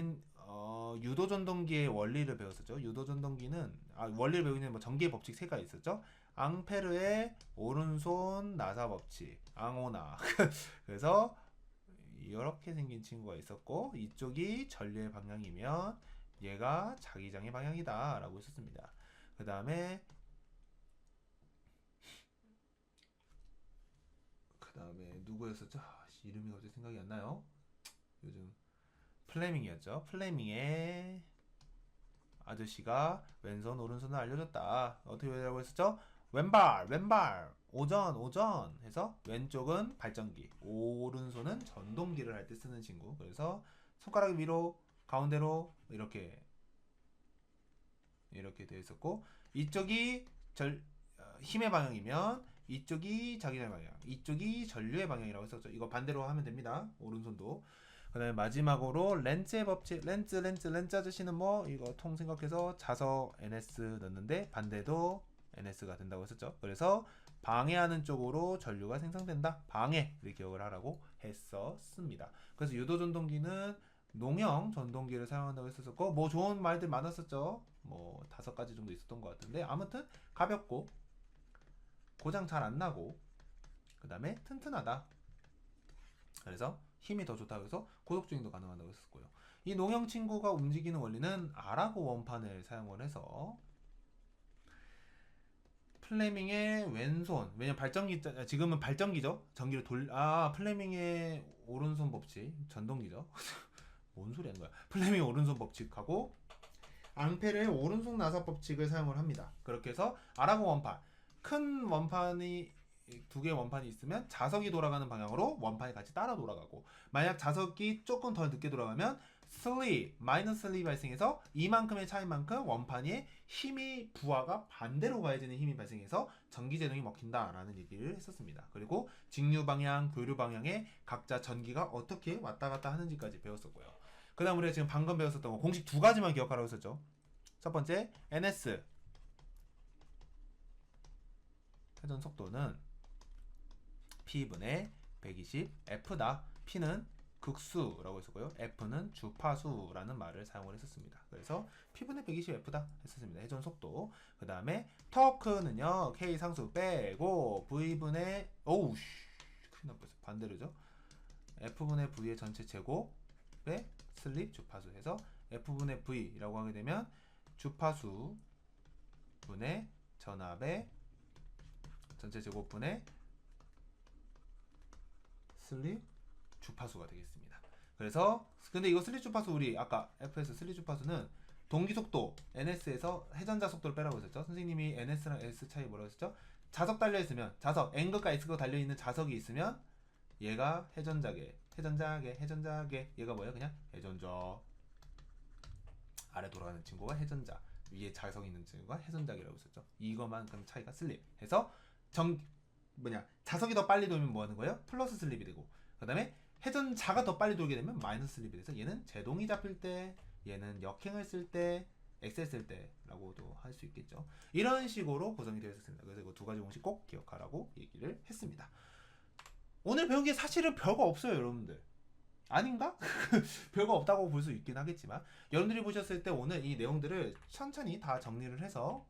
유도 전동기의 원리를 배웠었죠. 유도 전동기는 원리를 배우는 뭐 전기의 법칙 세 가지 있었죠. 앙페르의 오른손 나사 법칙, 앙오나. 그래서 이렇게 생긴 친구가 있었고 이쪽이 전류의 방향이면 얘가 자기장의 방향이다 라고 했었습니다. 그 다음에 누구였었죠? 이름이 갑자기 생각이 안 나요. 요즘 플레밍이었죠. 플레밍의 아저씨가 왼손 오른손을 알려줬다. 어떻게 하라고 했었죠? 왼발 오전 해서 왼쪽은 발전기 오른손은 전동기를 할 때 쓰는 친구. 그래서 손가락 위로 가운데로 이렇게 되어 있었고 이쪽이 힘의 방향이면 이쪽이 자기장의 방향 이쪽이 전류의 방향이라고 했었죠. 이거 반대로 하면 됩니다. 오른손도. 그 다음에 마지막으로 렌즈의 법칙. 렌즈 아저씨는 뭐 이거 통 생각해서 자석 NS 넣는데 반대도 NS가 된다고 했었죠. 그래서 방해하는 쪽으로 전류가 생성된다. 방해를 기억을 하라고 했었습니다. 그래서 유도 전동기는 농형 전동기를 사용한다고 했었고 뭐 좋은 말들 많았었죠. 뭐 5가지 정도 있었던 것 같은데 아무튼 가볍고 고장 잘 안 나고 그 다음에 튼튼하다. 그래서 힘이 더 좋다고 해서 고속주행도 가능하다고 했었고요. 이 농형 친구가 움직이는 원리는 아라고 원판을 사용을 해서 플레밍의 왼손, 왜냐면 발전기 지금은 발전기죠. 전기를 플레밍의 오른손 법칙 전동기죠. 뭔 소리 하는 거야. 플레밍의 오른손 법칙하고 앙페르의 오른손 나사 법칙을 사용을 합니다. 그렇게 해서 아라고 원판 큰 원판이 두 개의 원판이 있으면 자석이 돌아가는 방향으로 원판이 같이 따라 돌아가고 만약 자석이 조금 더 늦게 돌아가면 슬립, 마이너스 슬립이 발생해서 이만큼의 차이만큼 원판에 힘이 부하가 반대로 가해지는 힘이 발생해서 전기제동이 먹힌다라는 얘기를 했었습니다. 그리고 직류 방향, 교류 방향에 각자 전기가 어떻게 왔다 갔다 하는지까지 배웠었고요. 그 다음 우리가 지금 방금 배웠었던 거 공식 두 가지만 기억하라고 했었죠. 첫 번째, ns 회전 속도는 P분의 120 F다. P는 극수라고 했었고요. F는 주파수라는 말을 사용을 했었습니다. 그래서 P분의 120 F다 했었습니다. 회전 속도. 그 다음에 터크는요. K 상수 빼고 V분의 오우 큰일 날 뻔했어. 반대로죠. F분의 V의 전체 제곱에 슬립 주파수 해서 F분의 V라고 하게 되면 주파수 분의 전압의 전체 제곱분의 슬립 주파수가 되겠습니다. 그래서 근데 이거 슬립 주파수 우리 아까 FS 슬립 주파수는 동기 속도 NS에서 회전자 속도를 빼라고 했었죠. 선생님이 NS랑 S 차이 뭐라고 했었죠? 자석 달려 있으면 자석 N극과 S극 달려 있는 자석이 있으면 얘가 회전자계 얘가 뭐예요? 그냥 회전자. 아래 돌아가는 친구가 회전자, 위에 자석이 있는 친구가 회전자계라고 했었죠. 이거만큼 차이가 슬립 해서 자석이 더 빨리 돌면 뭐 하는 거예요? 플러스 슬립이 되고, 그 다음에 회전자가 더 빨리 돌게 되면 마이너스 슬립이 돼서 얘는 제동이 잡힐 때, 얘는 역행을 쓸 때, 엑셀 쓸 때라고도 할 수 있겠죠. 이런 식으로 구성이 되어 있었습니다. 그래서 이거 두 가지 공식 꼭 기억하라고 얘기를 했습니다. 오늘 배운 게 사실은 별거 없어요, 여러분들. 아닌가? 별거 없다고 볼 수 있긴 하겠지만 여러분들이 보셨을 때 오늘 이 내용들을 천천히 다 정리를 해서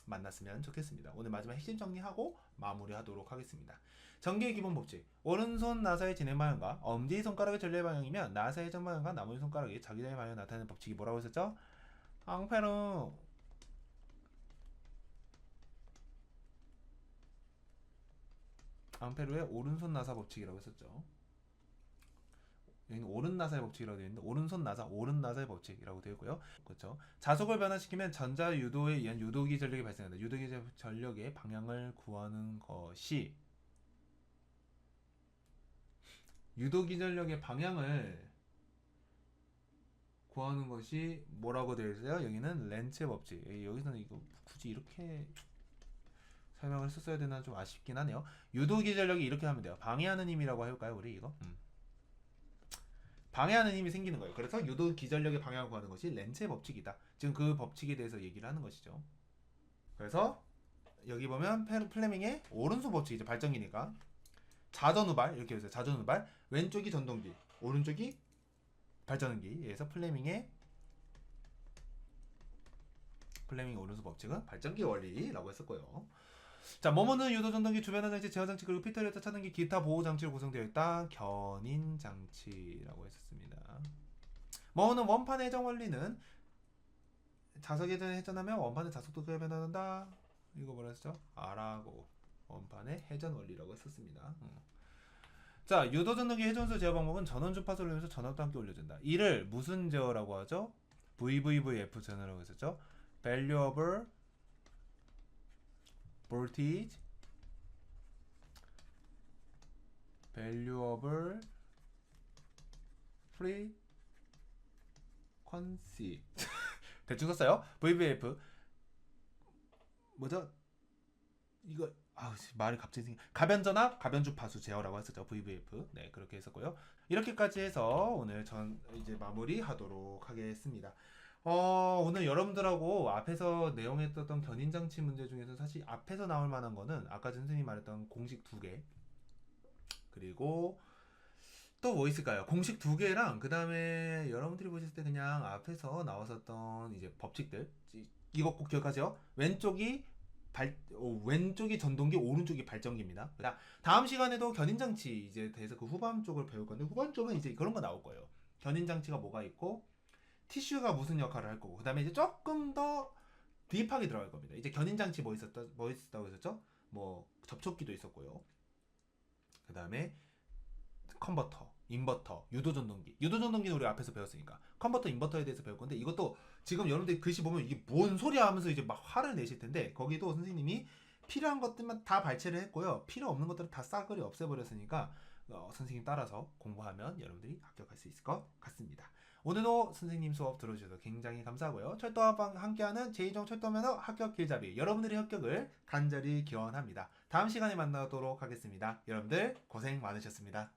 만났으면 좋겠습니다. 오늘 마지막 핵심 정리하고 마무리하도록 하겠습니다. 전기의 기본 법칙. 오른손 나사의 진행 방향과 엄지손가락의 전례 방향이면 나사의 전 방향과 나머지 손가락이 자기장의 방향을 나타내는 법칙이 뭐라고 했었죠? 앙페르의 오른손 나사 법칙이라고 했었죠. 여기는 오른 나사의 법칙이라고 되어 있는데 오른손 나사, 오른 나사의 법칙이라고 되어 있고요. 그렇죠. 자속을 변화시키면 전자 유도에 의한 유도기 전력이 발생한다. 유도기 전력의 방향을 구하는 것이 유도기 전력의 방향을 구하는 것이 뭐라고 되어 있어요? 여기는 렌츠의 법칙. 여기서는 이거 굳이 이렇게 설명을 했었어야 되나 좀 아쉽긴 하네요. 유도기 전력이 이렇게 하면 돼요. 방해하는 힘이라고 해볼까요? 우리 이거? 방해하는 힘이 생기는 거예요. 그래서 유도 기전력의 방향을 구하는 것이 렌츠의 법칙이다. 지금 그 법칙에 대해서 얘기를 하는 것이죠. 그래서 여기 보면 플레밍의 오른손 법칙이죠. 발전기니까 자전우발 이렇게 해서 자전우발 왼쪽이 전동기, 오른쪽이 발전기에서 플레밍의 오른손 법칙은 발전기 원리라고 했었고요. 자, 뭐뭐는 유도 전동기 주변화 장치, 제어 장치 그리고 피터리터 차등기 기타 보호 장치로 구성되어 있다. 견인 장치라고 했었습니다. 뭐뭐는 원판 회전 원리는 자석에 회전하면 원판의 자속도 변화한다. 이거 뭐라 했죠? R하고 원판의 회전 원리라고 했었습니다. 자, 유도 전동기 회전수 제어 방법은 전원 주파수를 이용해서 전압도 함께 올려준다. 이를 무슨 제어라고 하죠? VVVF 제어라고 했었죠. Variable voltage, variable frequency. 대충 썼어요. VVF 뭐죠? 이거 말이 갑자기 가변전압, 가변주파수 제어라고 했었죠. VVF. 네, 그렇게 했었고요. 이렇게까지 해서 오늘 전 이제 마무리하도록 하겠습니다. 오늘 여러분들하고 앞에서 내용했던 견인장치 문제 중에서 사실 앞에서 나올 만한 거는 아까 선생님이 말했던 공식 2개 그리고 또 뭐 있을까요? 공식 2개랑 그 다음에 여러분들이 보셨을 때 그냥 앞에서 나왔었던 이제 법칙들 이거 꼭 기억하세요. 왼쪽이 전동기, 오른쪽이 발전기입니다. 다음 시간에도 견인장치 이제 대해서 그 후반 쪽을 배울 건데 후반 쪽은 이제 그런 거 나올 거예요. 견인장치가 뭐가 있고 티슈가 무슨 역할을 할 거고 그 다음에 이제 조금 더 딥하게 들어갈 겁니다. 이제 견인장치 뭐 있었다고 했었죠? 뭐 접촉기도 있었고요. 그 다음에 컨버터, 인버터, 유도전동기는 우리 앞에서 배웠으니까 컨버터, 인버터에 대해서 배울 건데 이것도 지금 여러분들이 글씨 보면 이게 뭔 소리야 하면서 이제 막 화를 내실 텐데 거기도 선생님이 필요한 것들만 다 발췌를 했고요. 필요 없는 것들은 다 싸그리 없애버렸으니까 선생님 따라서 공부하면 여러분들이 합격할 수 있을 것 같습니다. 오늘도 선생님 수업 들어주셔서 굉장히 감사하고요. 철도와 함께하는 제2종 철도면허 합격 길잡이 여러분들의 합격을 간절히 기원합니다. 다음 시간에 만나도록 하겠습니다. 여러분들 고생 많으셨습니다.